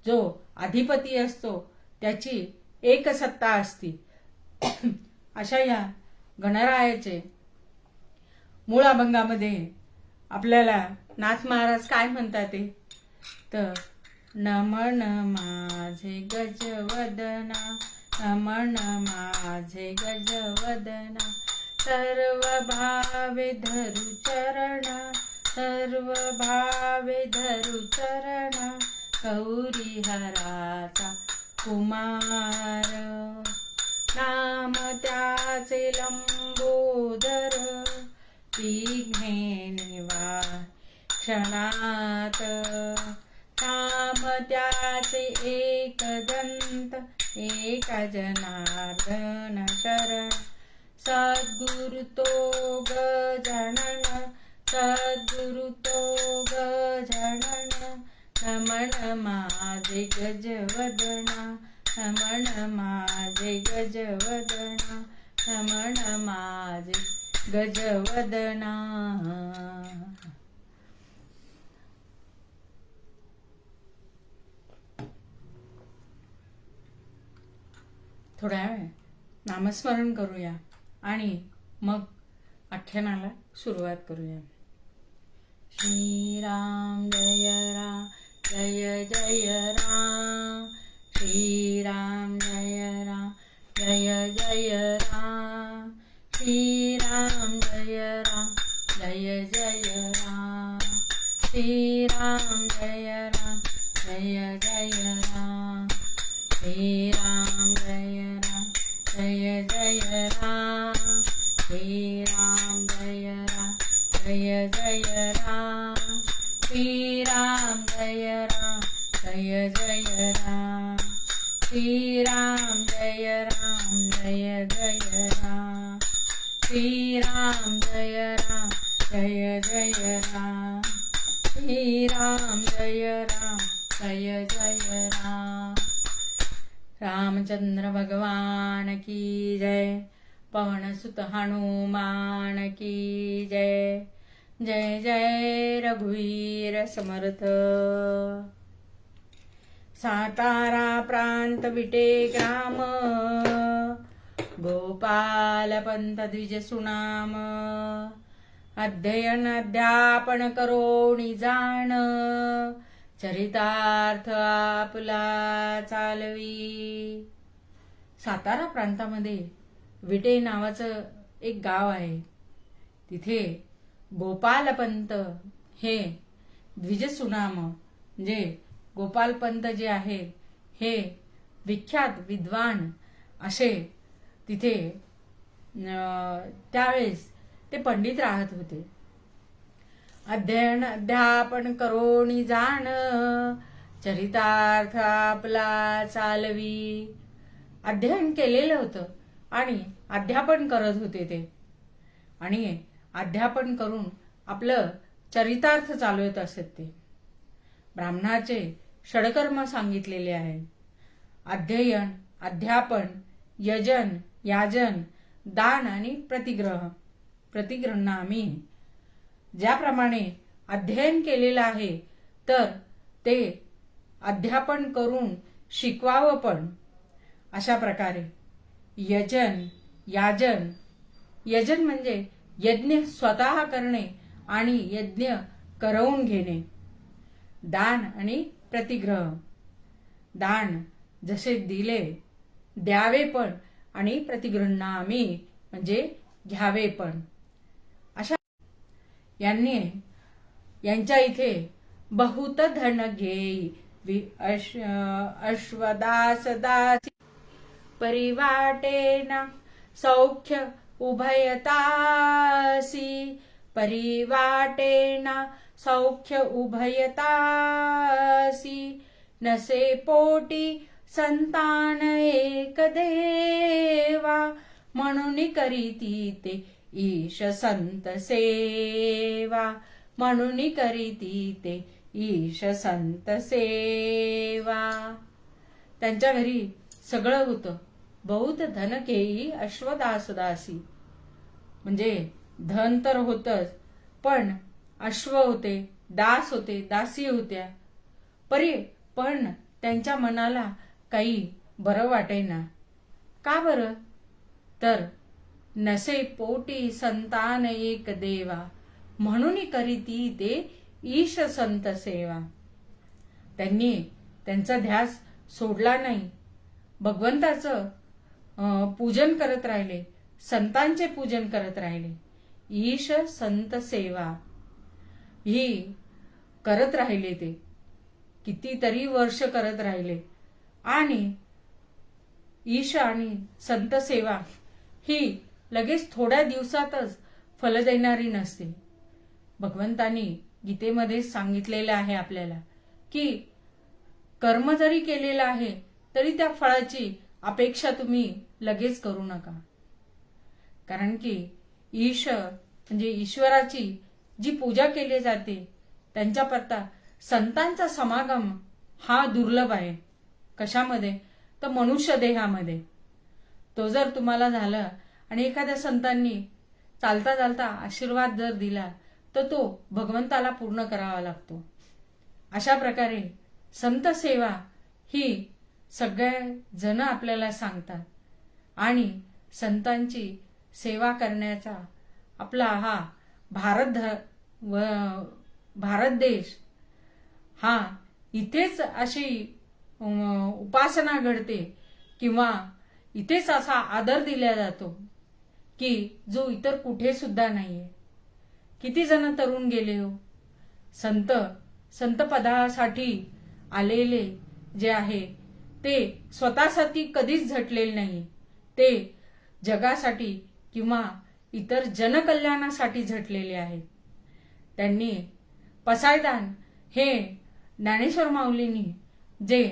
जो अधिपती असतो त्याची एक सत्ता असती. अशा या गणरायाचे मूळ अभंगामध्ये आपल्याला नाथ महाराज काय म्हणतात ते तर नमन माझे गजवदना, नमन माझे गजवदना, सर्व भावे धरू चरणा, सर्व भावे धरू चरणा, गौरी हराचा कुमार, नाम त्याचे लंबोदर, विघ्ने निवार क्षणात, नाम त्याचे एकदंत, एक जनार्दन शरण, सद्गुरु तो गजानन, सद्गुरु तो गजानन, नमन माझे गजवदना, नमन माझे गजवदना, नमन माझे गजवदना. थोड्या वेळ नामस्मरण करूया आणि मग आख्यानाला सुरुवात करूया. श्रीराम जय राम जय जय राम, श्रीराम जय राम जय जय राम, श्रीराम जय राम जय जय राम, श्रीराम जय राम जय जय राम, श्रीराम जय राम जय जय राम, श्रीराम जय राम जय जय राम, श्रीराम जय राम जय जय राम, श्रीराम जय राम जय जय राम, श्रीराम जय राम जय जय राम, श्रीराम जय राम जय जय राम. रामचंद्र भगवान की जय, पवन सुत हनुमान की जय, जय जय रघुवीर समर्थ. सातारा प्रांत विटे ग्राम, गोपाल पंत द्विज सुनाम, अध्ययन अध्यापन करोणी जाण, चरितार्थ आपला चालवी. सातारा प्रांतामध्ये विटे नावाचं एक गाव आहे. तिथे गोपालपंत हे द्विजसुनाम म्हणजे गोपालपंत जे आहेत हे विख्यात विद्वान असे तिथे त्यावेळेस ते पंडित राहत होते. अध्ययन अध्यापन करोणी जाण, चरितार्थ आपला चालवी. अध्ययन केलेलं होतं आणि अध्यापन करत होते ते, आणि अध्यापन करून आपलं चरितार्थ चालवत असत ते. ब्राह्मणाचे षडकर्म सांगितलेले आहे. अध्ययन, अध्यापन, यजन, याजन, दान आणि प्रतिग्रह. प्रतिगृह्णामी. ज्याप्रमाणे अध्ययन केलेलं आहे तर ते अध्यापन करून शिकवावं पण. अशा प्रकारे यजन, याजन. यजन म्हणजे यज्ञ स्वतः करणे आणि यज्ञ करवून घेणे. दान आणि प्रतिग्रह. दान जसे दिले द्यावे पण, आणि प्रतिगृह्णामी म्हणजे घ्यावे पण. अशा यांच्या इथे बहुत धन घेई अश्वदास दासी, परिवाटेना सौख्य उभयतासी, परिवाटेना सौख्य उभयतासी, नसे पोटी संतान एक देवा, म्हणून करीती ते ईश संत सेवा, म्हणून करीती ते ईश संत सेवा. त्यांच्या घरी सगळं होतं. बहुत धन घेई अश्वदासदासी, म्हणजे धन तर होतच, पण अश्व होते, दास होते, दासी होत्या. पण त्यांच्या मनाला काही बरं वाटेना. का बरं? तर नसे पोटी संतान एक देवा, म्हणून करीती ते ईश संत सेवा. त्यांनी त्यांचा ध्यास सोडला नाही. भगवंताचं पूजन करत राहिले, संतांचे पूजन करत राहिले. ईश संत सेवा ही करत राहिले. ते कितीतरी वर्ष करत राहिले. आणि ईश आणि संत सेवा ही लगेच थोड्या दिवसातच फल देणारी नसते. भगवंतांनी गीतेमध्ये सांगितलेलं आहे आपल्याला की कर्म जरी केलेलं आहे तरी त्या फळाची अपेक्षा तुम्ही लगेच करू नका. कारण की ईश म्हणजे ईश्वराची जी पूजा केली जाते त्यांच्याकरता संतांचा समागम हा दुर्लभ आहे. कशामध्ये? तर मनुष्य देहामध्ये. तो जर तुम्हाला झाला आणि एखाद्या संतांनी चालता चालता आशीर्वाद जर दिला तर तो भगवंताला पूर्ण करावा लागतो. अशा प्रकारे संत सेवा ही सगळे जण आपल्याला सांगतात. आणि संतांची सेवा करण्याचा आपला हा भारत देश हा इथेच अशी उपासना घडते किंवा इथेच असा आदर दिला जातो की जो इतर कुठे सुद्धा नाहीये. किती जण तरुण गेले हो. संत पदासाठी आलेले जे आहे ते स्वतःसाठी कधीच झटलेले नाही. ते जगासाठी किंवा इतर जनकल्याणासाठी झटलेले आहेत. त्यांनी पसायदान हे ज्ञानेश्वर माऊलींनी जे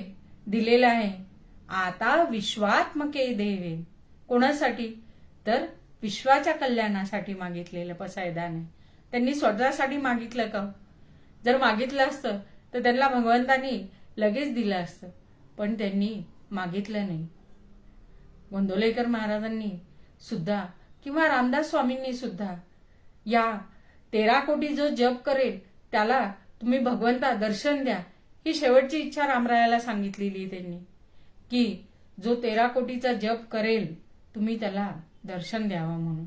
दिलेलं आहे, आता विश्वात्मके देवे, कोणासाठी? तर विश्वाच्या कल्याणासाठी मागितलेलं पसायदान आहे. त्यांनी स्वतःसाठी मागितलं का? जर मागितलं असतं तर त्यांना भगवंतांनी लगेच दिलं असतं, पण त्यांनी मागितलं नाही. गोंदवलेकर महाराजांनी सुद्धा किंवा रामदास स्वामींनी सुद्धा या 13 कोटी जो जप करेल त्याला तुम्ही भगवंता दर्शन द्या, ही शेवटची इच्छा रामरायाला सांगितलेली त्यांनी, की जो 13 कोटीचा जप करेल तुम्ही त्याला दर्शन द्यावं म्हणून.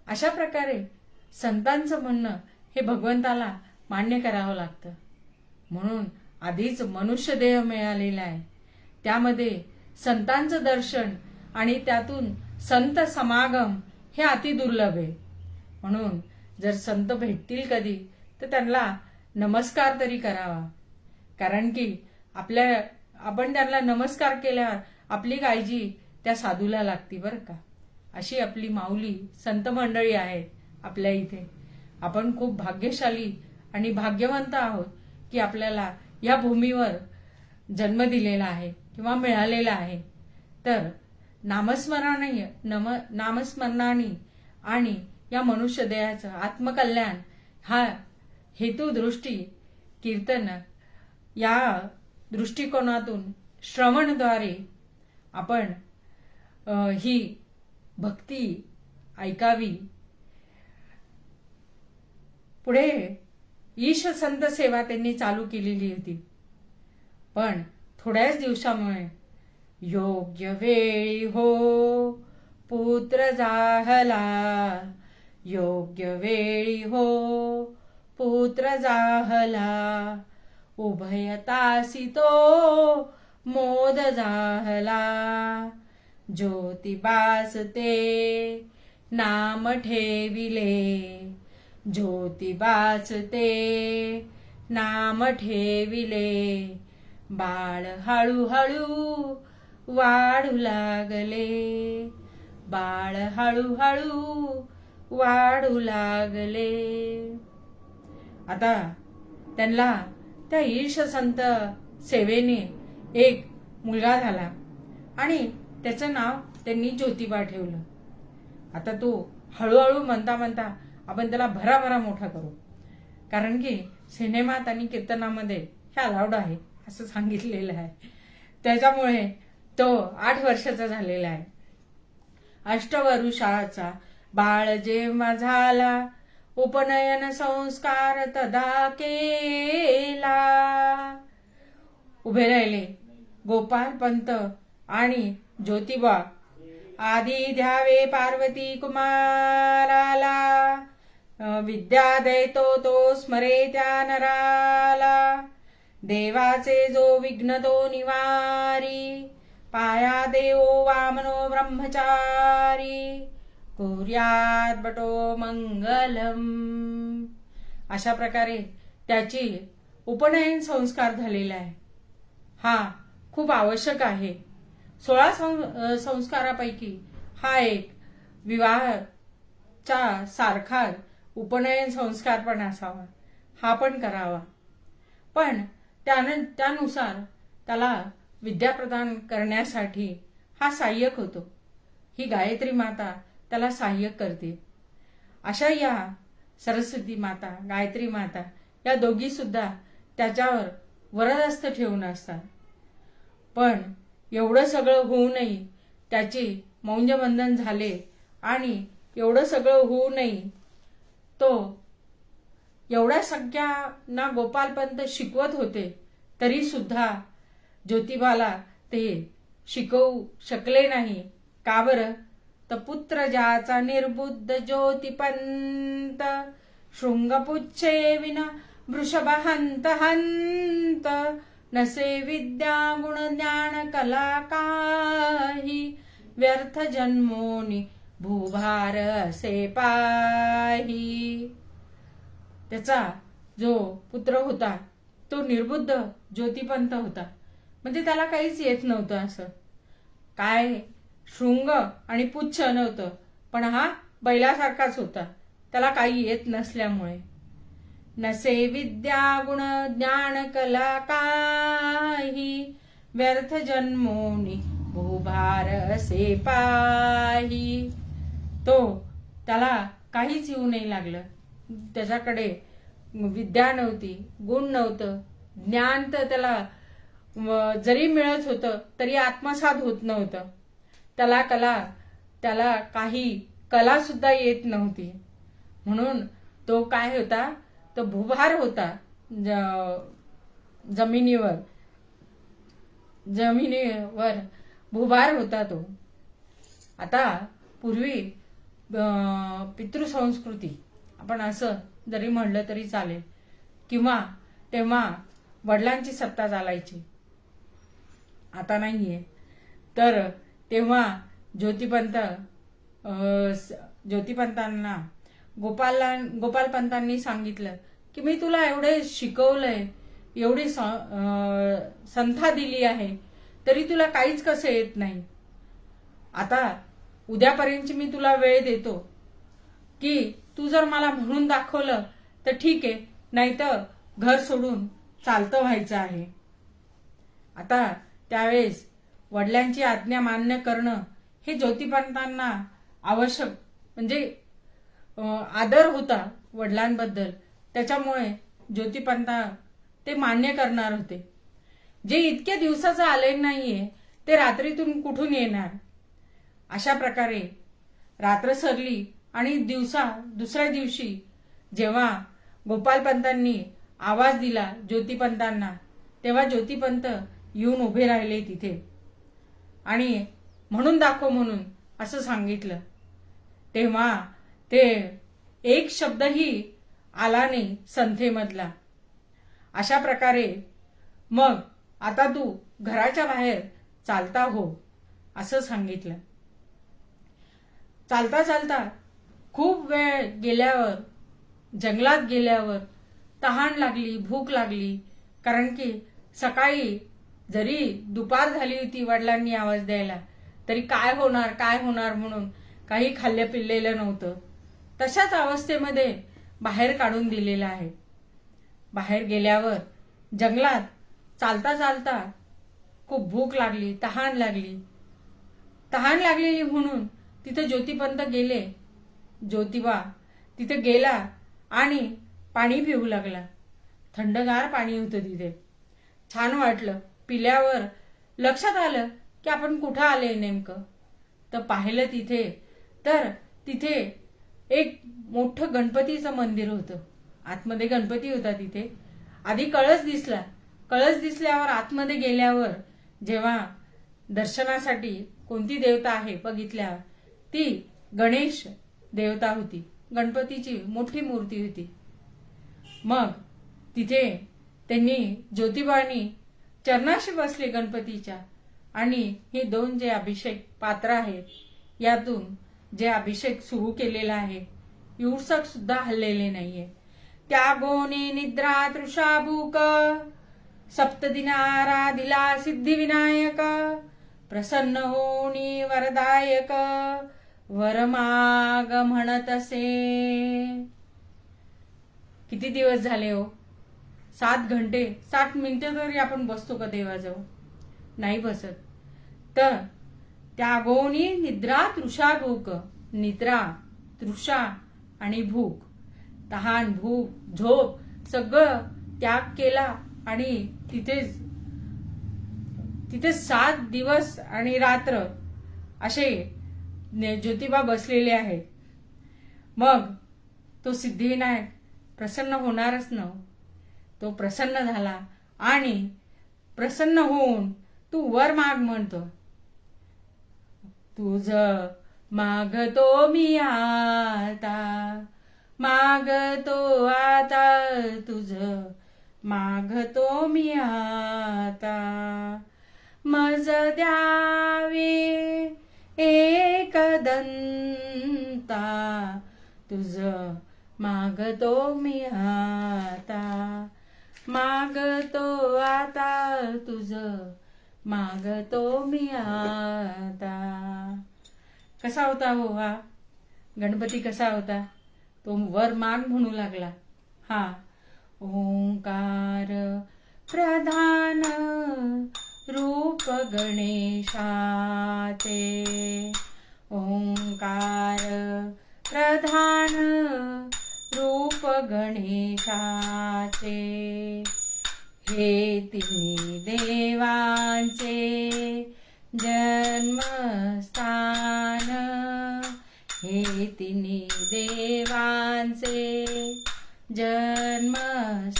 अशा प्रकारे संतांचं म्हणणं हे भगवंताला मान्य करावं लागतं. म्हणून आधीच मनुष्य देह मिळालेला आहे, त्यामध्ये संतांचं दर्शन आणि त्यातून संत समागम हे अतिदुर्लभ आहे. म्हणून जर संत भेटतील कधी तर त्यांना नमस्कार तरी करावा. कारण की आपण त्यांना नमस्कार केल्यावर आपली काळजी त्या साधूला लागती बरं का. अशी आपली माऊली संत मंडळी आहेत आपल्या इथे. आपण खूप भाग्यशाली आणि भाग्यवंत आहोत की आपल्याला या भूमीवर जन्म दिलेला आहे किंवा मिळालेला आहे. तर नामस्मरणाने आणि या मनुष्य देहाचं आत्मकल्याण हा हेतुदृष्टी कीर्तन या दृष्टिकोनातून श्रवणद्वारे आपण ही भक्ती ऐकावी. पुढे ईश संत सेवा त्यांनी चालू केलेली होती. पण थोड्याच दिवसामुळे योग्य वेळी हो पुत्र जाहला, योग्य वेळी हो पुत्र जाहला, उभयतासी तो मोद जाहला, ज्योतिबास ते नाम ठेविले, ज्योतिबास ते नाम ठेविले, बाळ हळूहळू वाढू लागले, बाळ हळूहळू वाढू लागले. आता त्यांना त्या ईश संत सेवेने एक मुलगा झाला आणि त्याचं नाव त्यांनी ज्योतिबा ठेवलं. आता तो हळूहळू म्हणता म्हणता आपण त्याला भराभरा मोठा करू, कारण की सिनेमात आणि कीर्तनामध्ये हे अलाउड आहे असं सांगितलेलं आहे. त्याच्यामुळे तो 8 वर्षाचा झालेला आहे. अष्टवरुषाचा बाळ जेव्हा झाला, उपनयन संस्कार तदा केला. उभे राहिले गोपाल पंत आणि ज्योतिबा. आधी द्यावे पार्वती कुमाराला, विद्या देतो तो स्मरे त्या नराला. देवाचे जो विघ्न तो निवारी, पाया देवो वामनो ब्रह्मचारी. कुर्यात बटो मंगलम. अशा प्रकारे त्याची उपनयन संस्कार झालेला आहे. हा खूप आवश्यक आहे. 16 संस्कारापैकी हा एक विवाहाच्या सारखा उपनयन संस्कार पण असावा, हा पण करावा. पण त्यानुसार त्याला विद्या प्रदान करण्यासाठी हा सहाय्यक होतो. ही गायत्री माता त्याला सहाय्यक करते. अशा या सरस्वती माता, गायत्री माता या दोघी सुद्धा त्याच्यावर वरदहस्त ठेवून असतात. पण एवढं सगळं होऊनही त्याचे मौंजबंधन झाले आणि एवढं सगळं होऊनही तो एवढ्या सगळ्यांना गोपालपंत शिकवत होते, तरी सुद्धा ज्योतिबाला ते शिकवू शकले नाही. का बरं? तर पुत्र ज्याचा निर्बुद्ध ज्योतिपंत, शृंगपुच्छे विना वृषभ हंत हंत. नसे विद्या गुण ज्ञान कला काही, व्यर्थ जन्मोनी भूभार असे पाही. त्याचा जो पुत्र होता तो निर्बुद्ध ज्योतिपंत होता, म्हणजे त्याला काहीच येत नव्हतं. असं काय शृंग आणि पुच्छ नव्हतं, पण हा बैलासारखाच होता, त्याला काही येत नसल्यामुळे. नसे विद्या गुण ज्ञान कला काही, व्यर्थ जन्मोनी भूभार असे पाही. त्याला काहीच येऊ नाही लागलं. त्याच्याकडे विद्या नव्हती, गुण नव्हतं, ज्ञान तर त्याला जरी मिळत होतं तरी आत्मसात होत नव्हतं. त्याला काही कला सुद्धा येत नव्हती. म्हणून तो काय होता, तो भूभार होता. जमिनीवर भूभार होता तो. आता पूर्वी पितृसंस्कृती आपण असं जरी म्हणलं तरी चालेल, किंवा तेव्हा वडिलांची सत्ता चालायची, आता नाहीये. तर तेव्हा ज्योतिपंतांना गोपालपंतांनी सांगितलं की मी तुला एवढे शिकवलंय, एवढी संथा दिली आहे, तरी तुला काहीच कसं येत नाही. आता उद्यापर्यंतची मी तुला वेळ देतो की तू जर मला म्हणून दाखवलं तर ठीक आहे, नाहीतर घर सोडून चालतं व्हायचं आहे. आता त्यावेळेस वडिलांची आज्ञा मान्य करणं हे ज्योतिपंतांना आवश्यक, म्हणजे आदर होता वडिलांबद्दल. त्याच्यामुळे ज्योतिपंता ते मान्य करणार होते. जे इतक्या दिवसाचं आलेलं नाहीये ते रात्रीतून कुठून येणार. अशा प्रकारे रात्र सरली आणि दुसऱ्या दिवशी जेव्हा गोपालपंतांनी आवाज दिला ज्योतिपंतांना, तेव्हा ज्योतिपंत येऊन उभे राहिले तिथे आणि म्हणून दाखव म्हणून असं सांगितलं. तेव्हा ते एक शब्दही आला नाही संथेमधला. अशा प्रकारे मग आता तू घराच्या बाहेर चालता हो असं सांगितलं. चालता चालता खूप वेळ गेल्यावर, जंगलात गेल्यावर तहान लागली, भूक लागली. कारण की सकाळी जरी दुपार झाली होती वडिलांनी आवाज द्यायला, तरी काय होणार म्हणून काही खाल्लं पिल्लेलं नव्हतं. तशाच अवस्थेमध्ये बाहेर काढून दिलेला आहे. बाहेर गेल्यावर जंगलात चालता चालता खूप भूक लागली, तहान लागलेली म्हणून तिथे ज्योतिपंत गेले. ज्योतिबा तिथे गेला आणि पाणी पिऊ लागला. थंडगार पाणी होतं तिथे. छान वाटलं. पिल्यावर लक्षात आलं की आपण कुठं आले नेमकं. तर पाहिलं तिथे एक मोठं गणपतीचं मंदिर होतं. आतमध्ये गणपती होता तिथे. आधी कळस दिसला. कळस दिसल्यावर आतमध्ये गेल्यावर जेव्हा दर्शनासाठी कोणती देवता आहे बघितल्यावर ती गणेश देवता होती. गणपतीची मोठी मूर्ती होती. मग तिथे त्यांनी ज्योतिबानी चरणाशी बसले गणपतीच्या आणि हे दोन जे अभिषेक पात्र आहेत यातून जे अभिषेक सुरू केलेला आहे युरसक सुद्धा हल्लेले नाहीये. त्यागोनी निद्रा तृषा भूक सप्तदिनाराधिला सिद्धिविनायक प्रसन्न होणी वरदायक वरमाग म्हणत असे. किती दिवस झाले हो? 7 घंटे 60 मिनिटं तरी आपण बसतो का देवाजवळ? नाही बसत. तर त्यागोनी निद्रा तृषा भूक, निद्रा तृषा आणि भूक, तहान भूक झोप सगळं त्याग केला आणि तिथे 7 दिवस आणि रात्र असे ज्योतिबा बसलेले आहेत. मग तो सिद्धिविनायक प्रसन्न होणारच न. तो प्रसन्न झाला आणि प्रसन्न होऊन तू वर माग म्हणतो. तुझ मागतो मी आता, मागतो आता तुझ मागतो मी आता. मज द्यावे एक दंता, तुझ मागतो मी आता, मागतो आता तुझ मागतो मी आता. कसा होता हो हा गणपती? कसा होता तो? वर माग म्हणू लागला. हा ओंकार प्रधान रूप गणेशाचे, ओंकार प्रधान रूप गणेशाचे. हे तिन्ही देवांचे जन्मस्थान, हे तिन्ही देवांचे जन्मस्थान.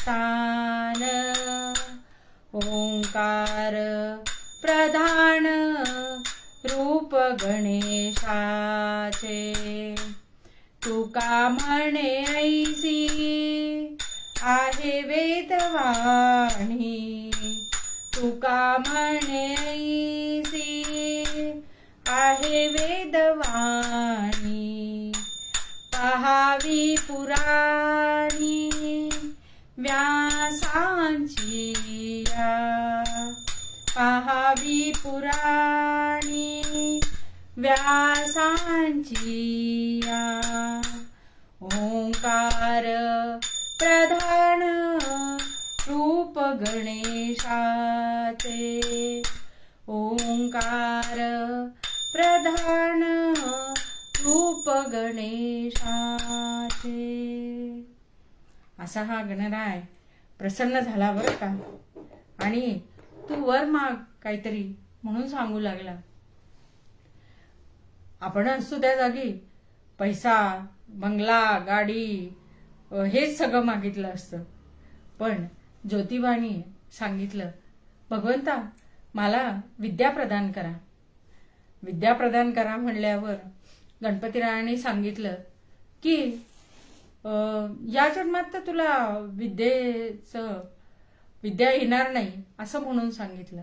ओंकार प्रधान रूप गणेशाचे. तुका म्हणे ऐसी आहे वेदवाणी, तुका म्हणे ऐसी आहे वेदवाणी. पहावी पुराणी व्यासांची, पहावी पुराणी व्यासांची. ओंकार प्रधान रूप गणेशाचे, ओंकार प्रधान रूप गणेशाचे. असा हा गणराय प्रसन्न झाला बरं का. आणि तू वर माग काहीतरी म्हणून सांगू लागला. आपण असतो त्या जागी पैसा, बंगला, गाडी हेच सगळं मागितलं असतं. पण ज्योतिबानी सांगितलं, भगवंता मला विद्या प्रदान करा. विद्या प्रदान करा म्हणल्यावर गणपतीरायांनी सांगितलं की या जन्मात तर तुला विद्या येणार नाही असं म्हणून सांगितलं.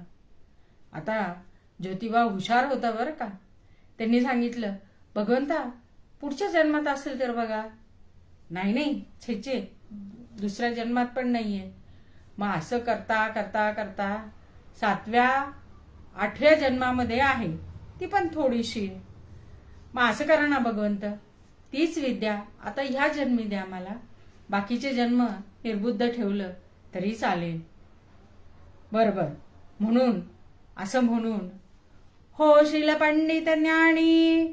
आता ज्योतिबा हुशार होता बरं का. त्यांनी सांगितलं, भगवंता पुढच्या जन्मात असेल तर बघा. नाही छेचे दुसऱ्या जन्मात पण नाहीये. मग असं करता करता करता 7व्या 8व्या जन्मामध्ये आहे, ती पण थोडीशी आहे. मग असं करा ना भगवंत, तीच विद्या आता ह्या जन्मी द्या मला, बाकीचे जन्म निर्बुद्ध ठेवलं तरी चालेल. बरोबर. म्हणून असं म्हणून हो शील पंडित ज्ञानी,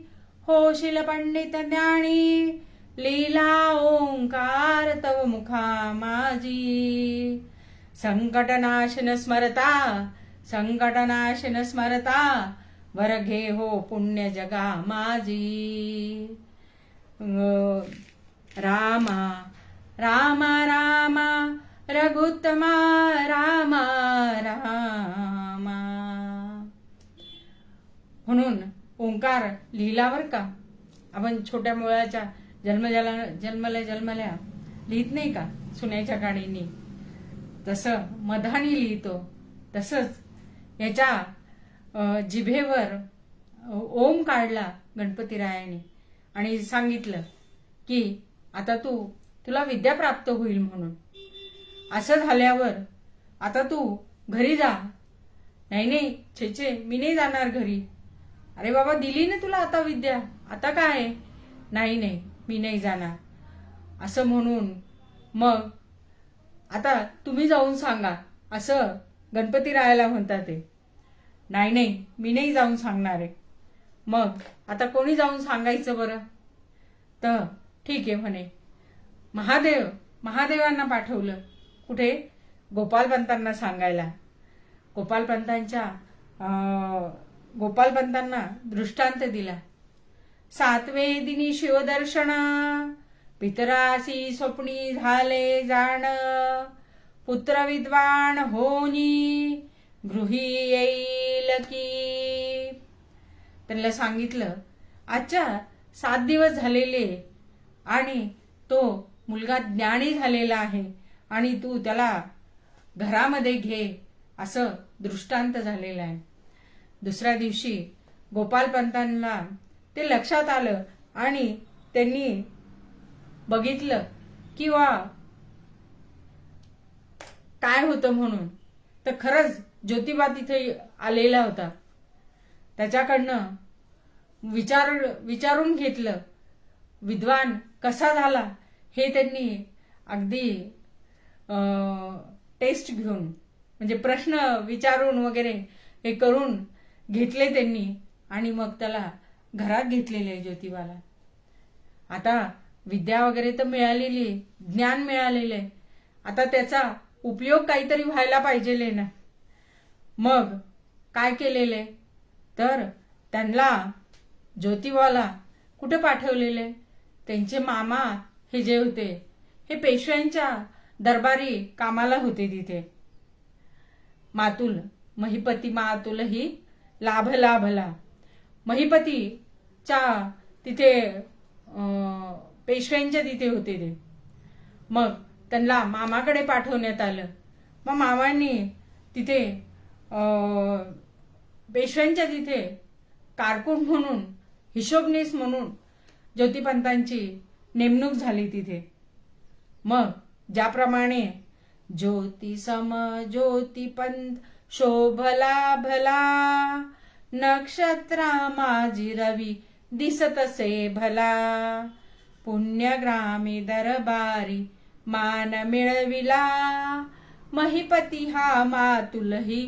हो शील पंडित ज्ञानी, लीला ओंकार तव मुखा माझी. संकटनाशन स्मरता, संकटनाशन स्मरता, वर घे हो पुण्य जगा माझी. रामा रामा रामा रघुत्तमा रामा रामा. म्हणून ओंकार लिहिलावर का आपण छोट्या मुलाच्या जन्मल्या लिहित नाही का सुन्याच्या काडीनी, तसं मधानी लिहितो. तसंच याच्या जिभेवर ओम काढला गणपतीरायाने आणि सांगितलं की आता तुला विद्या प्राप्त होईल म्हणून. असं झाल्यावर आता तू घरी जा. नाही छे मी नाही जाणार घरी. अरे बाबा दिली ना तुला आता विद्या, आता काय. नाही मी नाही जाणार. असं म्हणून मग आता तुम्ही जाऊन सांगा असं गणपतीरायाला म्हणतात ते. नाही मी नाही जाऊन सांगणार आहे. मग आता कोणी जाऊन सांगायचं बरं. तर ठीक आहे म्हणे. महादेवांना पाठवलं. कुठे? गोपालपंतांना सांगायला. गोपालपंतांना दृष्टांत दिला. 7वे दिनी शिवदर्शन, पितरासी स्वप्नी झाले जाण, पुत्र विद्वान होनी गृही येईल की. त्यांना सांगितलं आजच्या 7 दिवस झालेले आणि तो मुलगा ज्ञानी झालेला आहे आणि तू त्याला घरामध्ये घे असं दृष्टांत झालेलं आहे. दुसऱ्या दिवशी गोपालपंतांना ते लक्षात आलं आणि त्यांनी बघितलं की वा काय होतं म्हणून. तर खरंच ज्योतिबा तिथे आलेला होता. त्याच्याकडनं विचारून घेतलं विद्वान कसा झाला हे. त्यांनी अगदी टेस्ट घेऊन म्हणजे प्रश्न विचारून वगैरे हे करून घेतले त्यांनी आणि मग त्याला घरात घेतलेले ज्योतिबाला. आता विद्या वगैरे तर मिळालेली, ज्ञान मिळालेले, आता त्याचा उपयोग काहीतरी व्हायला पाहिजे ना. मग काय केलेले तर त्यांना ज्योतिबाला कुठे पाठवलेले. त्यांचे मामा हे जे होते हे पेशव्यांच्या दरबारी कामाला होते तिथे. मातुल महिपती मातुल ही लाभला. महिपतीच्या तिथे पेशव्यांच्या तिथे होते ते. मग त्यांना मामाकडे पाठवण्यात आलं. मग मामांनी तिथे पेशव्यांच्या तिथे कारकून म्हणून, हिशोबनीस म्हणून ज्योतिपंतांची नेमणूक झाली तिथे. मग ज्याप्रमाणे ज्योती सम ज्योतिपंत शोभला भला, नक्षत्रा माझी रवी दिसतसे भला, पुण्यग्रामी दरबारी मान मिळविला, महिपती हा मातुलही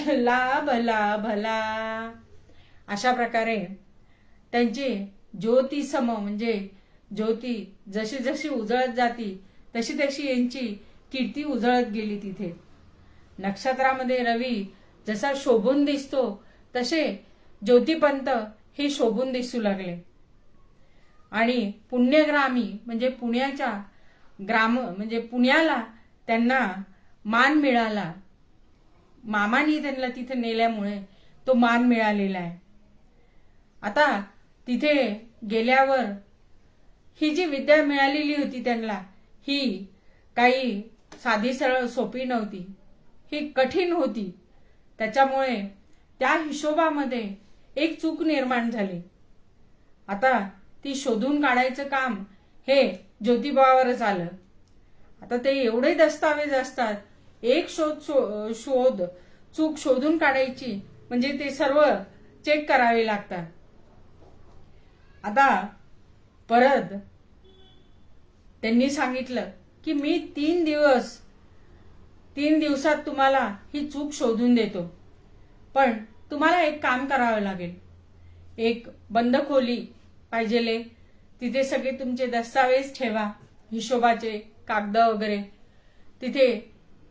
लाभला भला. अशा प्रकारे त्यांची ज्योती सम म्हणजे ज्योती जशी जशी उजळत जाती तशी तशी यांची कीर्ती उजळत गेली तिथे. नक्षत्रामध्ये रवी जसा शोभून दिसतो तसे ज्योतिपंत हे शोभून दिसू लागले. आणि पुण्यग्रामी म्हणजे पुण्याच्या ग्राम म्हणजे पुण्याला त्यांना मान मिळाला. मामांनी त्यांना तिथे नेल्यामुळे तो मान मिळालेला आहे. आता तिथे गेल्यावर ही जी विद्या मिळालेली होती त्यांना, ही काही साधी सरळ सोपी नव्हती, ही कठीण होती. त्याच्यामुळे त्या हिशोबामध्ये एक चूक निर्माण झाली. आता ती शोधून काढायचं काम हे ज्योतिबावरच आलं. आता ते एवढे दस्तावेज असतात, एक शोध चूक शोधून काढायची म्हणजे ते सर्व चेक करावे लागतात. आता परत त्यांनी सांगितलं की मी 3 दिवसात तुम्हाला ही चूक शोधून देतो, पण तुम्हाला एक काम करावं लागेल. एक बंद खोली पाहिजेले, तिथे सगळे तुमचे दस्तावेज ठेवा, हिशोबाचे कागद वगैरे, तिथे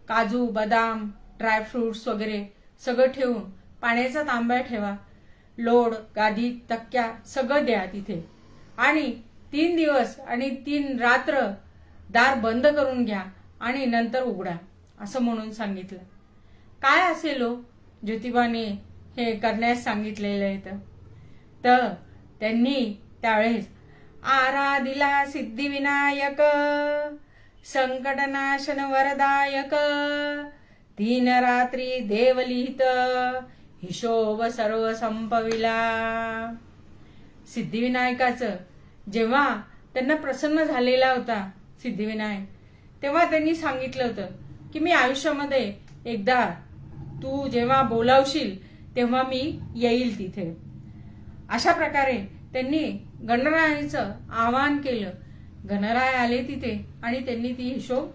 काजू बदाम ड्रायफ्रुट्स वगैरे सगळं ठेवून पाण्याचा तांब्या ठेवा, लोड गादी तक्क्या सगळं द्या तिथे, आणि 3 दिवस आणि 3 रात्र दार बंद करून घ्या आणि नंतर उघडा, असं म्हणून सांगितलं. काय असेल हो ज्योतिबाने हे करण्यास सांगितलेलं आहे. तर त्यांनी त्यावेळेस आराधिला सिद्धिविनायक संकटनाशन वरदायक 3 रात्री देवलिहित हिशोब सर्व संपविला. सिद्धिविनायकाचं जेव्हा त्यांना प्रसन्न झालेला होता सिद्धिविनायक, तेव्हा त्यांनी सांगितलं होतं की मी आयुष्यामध्ये एकदा तू जेव्हा बोलावशील तेव्हा मी येईल तिथे. अशा प्रकारे त्यांनी गणरायाचं आवाहन केलं. गणराय आले तिथे आणि त्यांनी ती हिशोब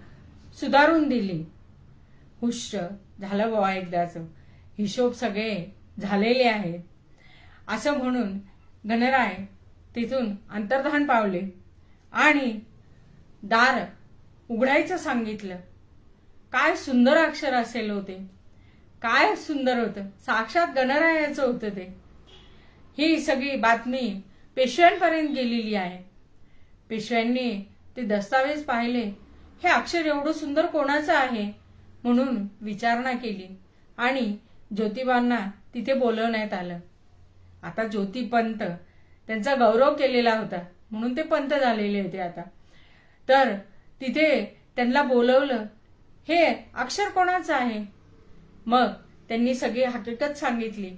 सुधारून दिली. हुश झालं बाबा, एकदाचं हिशोब सगळे झालेले आहेत असं म्हणून गणराय तिथून अंतर्धान पावले आणि दार उघडायचं सांगितलं. काय सुंदर अक्षर असेल होते, काय सुंदर होतं, साक्षात गणरायाचं होतं ते. ही सगळी बातमी पेशव्यांपर्यंत गेलेली आहे. पेशव्यांनी ते दस्तावेज पाहिले. हे अक्षर एवढं सुंदर कोणाचं आहे म्हणून विचारणा केली आणि ज्योतिबांना तिथे बोलवण्यात आलं. आता ज्योतिपंत त्यांचा गौरव केलेला होता म्हणून ते पंत झालेले होते आता. तर तिथे त्यांना बोलवलं. हे अक्षर कोणाचं आहे? मग त्यांनी सगळी हकीकत सांगितली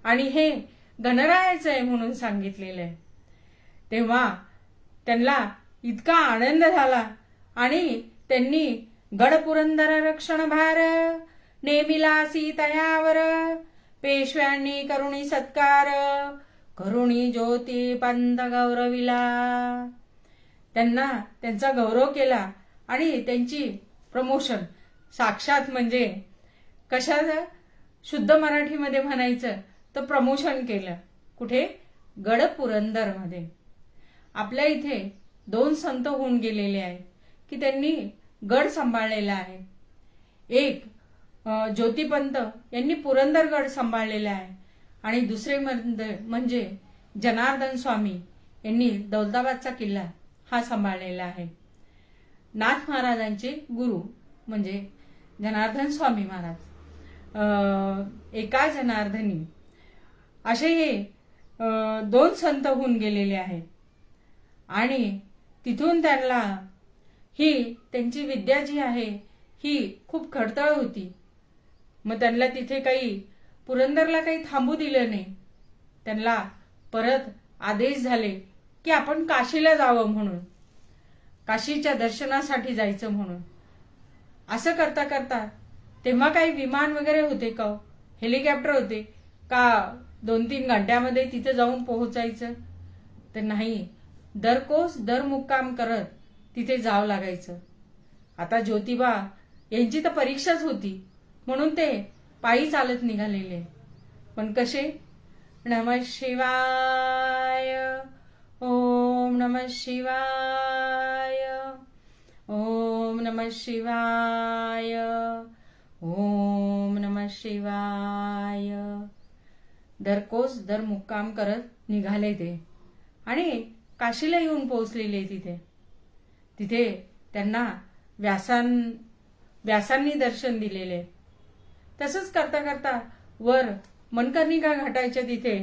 आणि हे गणरायाचं आहे म्हणून सांगितलेलं आहे. तेव्हा त्यांना इतका आनंद झाला आणि त्यांनी गड पुरंदर रक्षण भार नेमिला सीतयावर पेशव्यांनी करुणी सत्कार करुणी ज्योती पंत गौरविला. त्यांना त्यांचा गौरव केला आणि त्यांची प्रमोशन साक्षात म्हणजे कशाचं, शुद्ध मराठीमध्ये म्हणायचं तर प्रमोशन केलं. कुठे? गड पुरंदर मध्ये. आपल्या इथे 2 संत होऊन गेलेले आहेत की त्यांनी गड सांभाळलेला आहे. एक ज्योतिपंत यांनी पुरंदरगड सांभाळलेला आहे आणि दुसरे म्हणजे जनार्दन स्वामी यांनी दौलताबादचा किल्ला हा सांभाळलेला आहे. नाथ महाराजांचे गुरु म्हणजे जनार्दन स्वामी महाराज, एका जनार्दनी, असे हे 2 संत होऊन गेलेले आहेत. आणि तिथून त्यांना ही त्यांची विद्या जी आहे ही खूप खडतळ होती. मग त्यांना तिथे काही पुरंदरला काही थांबू दिलं नाही. त्यांना परत आदेश झाले की आपण काशीला जावं म्हणून, काशीच्या दर्शनासाठी जायचं म्हणून. असं करता करता तेव्हा काही विमान वगैरे होते का, हेलिकॉप्टर होते का 2-3 घंट्यामध्ये तिथे जाऊन पोहोचायचं? तर नाही, दरकोस दर मुक्काम करत तिथे जावं लागायचं. आता ज्योतिबा यांची तर परीक्षाच होती म्हणून ते पायी चालत निघालेले. पण कसे? नमः शिवाय, ओम नमः शिवाय, ओम नमः शिवाय, ओम नमः शिवाय. दरकोस दर मुक्काम करत निघाले ते आणि काशीला येऊन पोहोचलेले. तिथे त्यांना व्यासांनी दर्शन दिलेले. तसंच करता करता वर मनकर्णिका घाटाच्या तिथे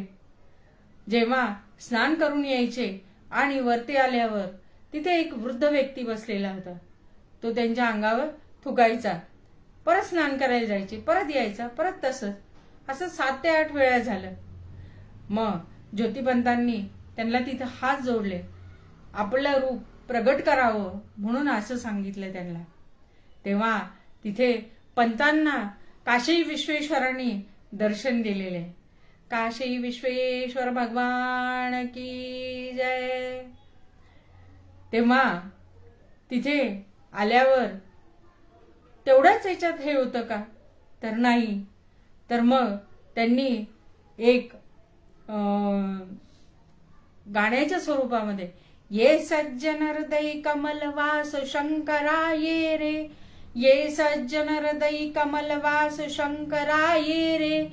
जेव्हा स्नान करून यायचे आणि वरती आल्यावर तिथे एक वृद्ध व्यक्ती बसलेला होता. तो त्यांच्या अंगावर थुकायचा, परत स्नान करायला जायचे, परत यायचा, परत तसंच. असं 7 ते 8 वेळा झालं. मग ज्योतिपंतांनी त्यांना तिथं हात जोडले, आपलं रूप प्रगट करावं म्हणून असं सांगितलं त्यांना. तेव्हा तिथे पंतांना काशी विश्वेश्वरांनी दर्शन दिलेले. काशी विश्वेश्वर भगवान की जय. तेव्हा तिथे आल्यावर तेवढ्याच याच्यात हे होतं का? तर नाही. तर मग त्यांनी एक गाण्याच्या स्वरूपामध्ये ये सज्जन हृदय कमलवास शंकरा ये रे, ये सज्जन हृदय कमलवास शंकरा ये रे,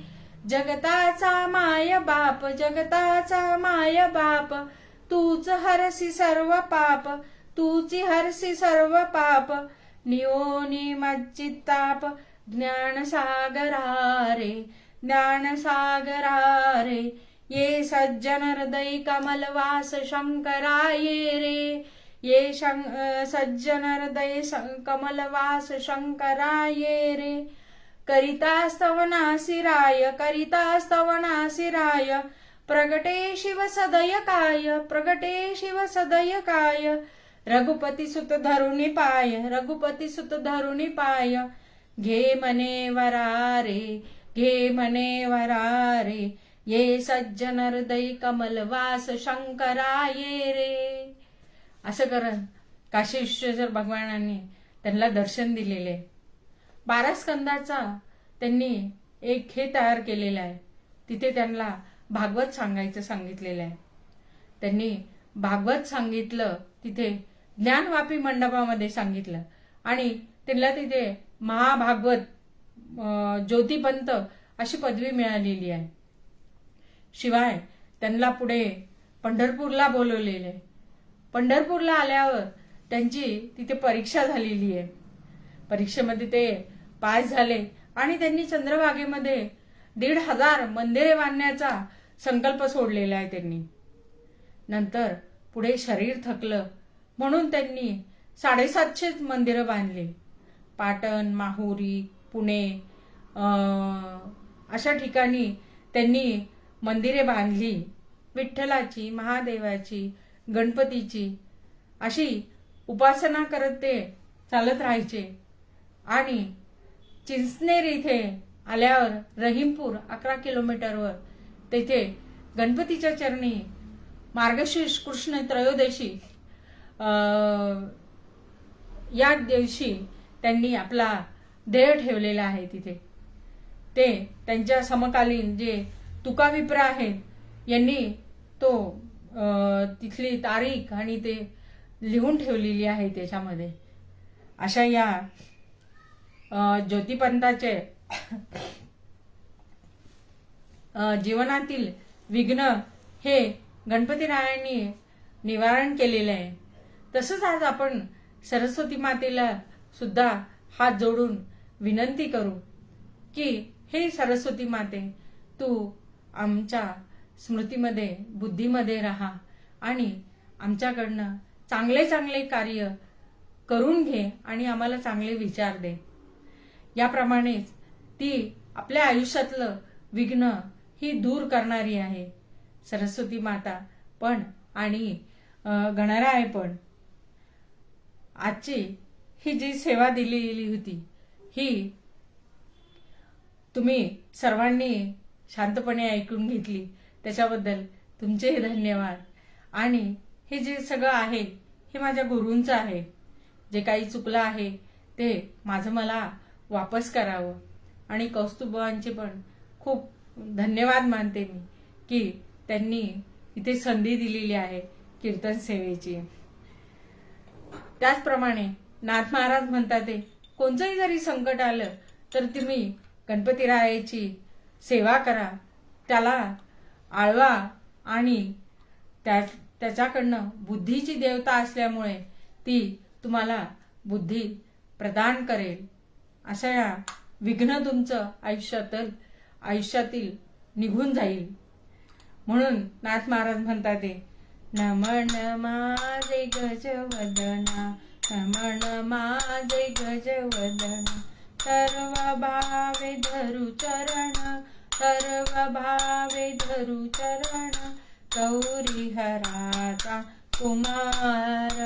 जगताचा माय बाप, जगताचा माय बाप, तूच हरसी सर्व पाप, तूची हरसी सर्व पाप, नियोनी मज्जिताप, ज्ञान सागरा रे, ज्ञान सागरा रे, ये सज्जन हृदय कमलवास शंकरा ये रे, ये सज्जन हृदय कमलवास शंकरा ये रे, करिता स्तवनासिराय, करिता स्तवनासिराय, प्रगटे शिव सदय काय, प्रगटे शिव सदय काय, रघुपती सुत धरुणी पाय, रघुपती सुत धरुणी पाय, घे मने वरारे, घे मने वरारे, ये सज्जन हृदय कमलवास शंकरा ये रे. असं करत काशी विश्वेश्वर भगवानांनी त्यांना दर्शन दिलेले. 12 स्कंदाचा त्यांनी एक हे तयार केलेला आहे. तिथे त्यांना भागवत सांगायचं सांगितलेलं आहे. त्यांनी भागवत सांगितलं, तिथे ज्ञानवापी मंडपामध्ये सांगितलं आणि त्यांना तिथे महाभागवत ज्योतिपंत अशी पदवी मिळालेली आहे. शिवाय त्यांना पुढे पंढरपूरला बोलवलेले. पंढरपूरला आल्यावर त्यांची तिथे परीक्षा झालेली आहे. परीक्षेमध्ये ते पास झाले आणि त्यांनी चंद्रभागेमध्ये 1,500 मंदिरे बांधण्याचा संकल्प सोडलेला आहे त्यांनी. नंतर पुढे शरीर थकलं म्हणून त्यांनी 750 मंदिरं बांधली. पाटण, माहुरी, पुणे अशा ठिकाणी त्यांनी मंदिरे बांधली. विठ्ठलाची, महादेवाची, गणपतीची अशी उपासना करत ते चालत राहायचे. आणि चिंचनेर इथे आल्यावर रहीमपूर 11 किलोमीटरवर तेथे गणपतीच्या चरणी मार्गशीर्ष कृष्ण त्रयोदशी या दिवशी त्यांनी आपला देह ठेवलेला आहे. तिथे ते त्यांच्या समकालीन जे तुकाविप्र आहेत यांनी तो तिथली तारीख आणि ते लिहून ठेवलेली आहे त्याच्यामध्ये. अशा या ज्योतिपंताचे जीवनातील विघ्न हे गणपतीरायांनी निवारण केलेले आहे. तसंच आज आपण सरस्वती मातेला सुद्धा हात जोडून विनंती करू की हे सरस्वती माते, तू आमच्या स्मृतीमध्ये, बुद्धीमध्ये राहा आणि आमच्याकडनं चांगले चांगले कार्य करून घे आणि आम्हाला चांगले विचार दे. याप्रमाणेच ती आपल्या आयुष्यातलं विघ्न ही दूर करणारी आहे सरस्वती माता पण आणि गणराय पण. आजची ही जी सेवा दिलेली होती ही तुम्ही सर्वांनी शांतपणे ऐकून घेतली त्याच्याबद्दल तुमचे धन्यवाद. आणि हे जे सगळं आहे हे माझ्या गुरूंचं आहे. जे काही चुकलं आहे ते माझं मला वापस करावं. आणि कौस्तुभवांचे पण खूप धन्यवाद मानते मी की त्यांनी इथे संधी दिलेली आहे कीर्तन सेवेची. त्याचप्रमाणे नाथ महाराज म्हणतात ते कोणतंही जरी संकट आलं तर तुम्ही गणपतीरायाची सेवा करा, त्याला आळवा आणि त्याच्याकडनं बुद्धीची देवता असल्यामुळे ती तुम्हाला बुद्धी प्रदान करेल. अशा या विघ्न तुमचं आयुष्यातील निघून जाईल. म्हणून नाथ महाराज म्हणतात ते नमन माझे गजवदना, नमन माझे गजवदना, सर्व भावे धरू चरण, सर्व भावे धरू चरण, गौरी हराचा कुमार,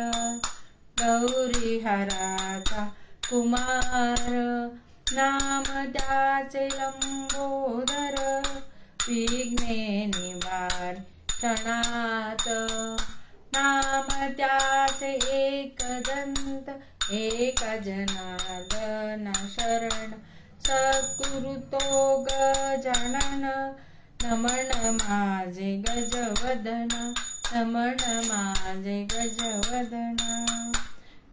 गौरी हराचा कुमार, नाम त्याचे लंबोदर, विघ्ने निवार क्षणात, नाम त्याचे एक दंत एक जनार्दन शरण सद्गुरु तो गजानन नमन माझे गजवदन नमन माझे गजवदन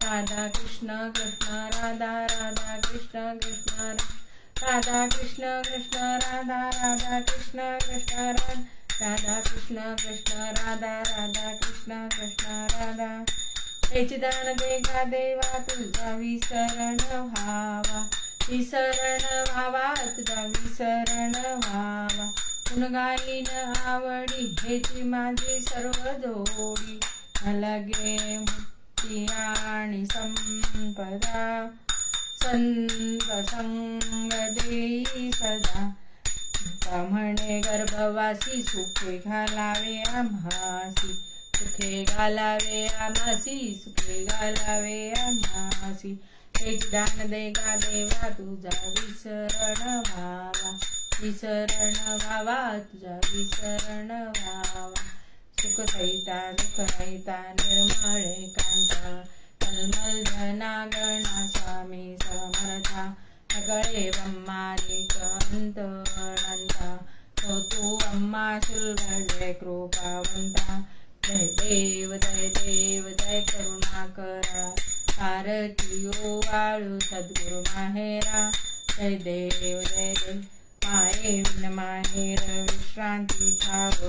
राधा कृष्ण कृष्ण राधा राधा कृष्ण कृष्ण राधा कृष्ण कृष्ण राधा राधा कृष्ण कृष्ण राधा कृष्ण कृष्ण राधा राधा कृष्ण कृष्ण राधा त्याची दान देगा देवा तुझा विसरण व्हावा तुझा विसरण व्हावा गुणगायीन आवडी हेची माझी सर्व जोडी अलगे मुक्ती आणि संपदा संत संग देई सदा म्हणे गर्भवासी सुखे घालावे आम्हासी सुखे घालावे आम्हासी सुखे घालावे आम्हासी तेच दान देगा देवा तुझा विसरण व्हावा तुझा विसरण व्हावा सुख सहिता दुःख रहिता निर्मळ एकांता तन्मल जनागणा स्वामी समर्था सगळे ब्रह्मादिक अंत अनंता तू अम्मा सुलभ जय कृपावंता जय देव जय करुणाकरा आरती ओवाळू सद्गुरु माहेरा जय देव माये माहेर विश्रांती ठाव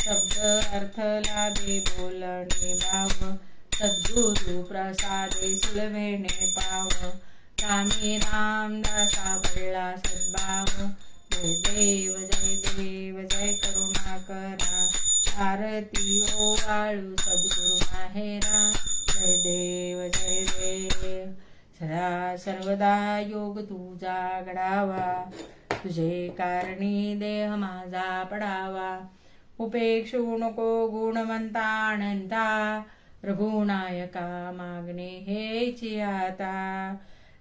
शब्द अर्थ लाभे बोलणे भाव सद्गुरु प्रसादे सुलभेने पाव रामी रामदासा पडला सद्भाव जय देव जय करुणाकरा आरती ओवाळू सद्गुरु माहेरा जय देव सदा सर्वदा योग तुझा घडावा तुझे कारणी देह माझा पडावा उपेक्षू नको गुणवंता अनंता रघुनायका मागणे हेची आता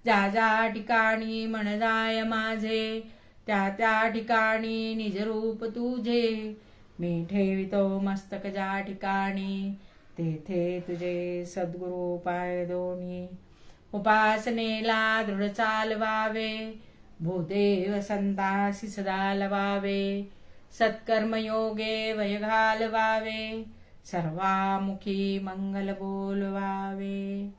ज्या ठिकाणी मन जाय माझे त्या ठिकाणी निजरूप तुझे मी ठेवितो मस्तक ज्या ठिकाणी तेथे तुझे सद्गुरु पाय दोन्ही उपासनेला दृढ चालवावे भूदेव संतासी सदा लवावे सत्कर्मयोगे वय घालवावे सर्वामुखी मंगल बोलवावे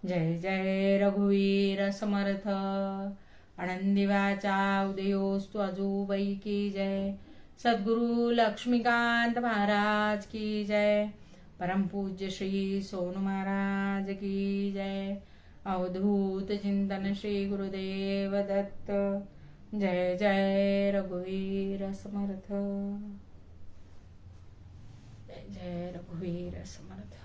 जय जय रघुवीर समर्थ आनंदी वाचा उदयोस्तु अजूबाई की जय सद्गुरु लक्ष्मीकांत महाराज की जय परम पूज्य श्री सोनू महाराज की जय अवधूत चिंतन श्री गुरुदेव दत्त जय जय रघुवीर समर्थ जय जय रघुवीर समर्थ।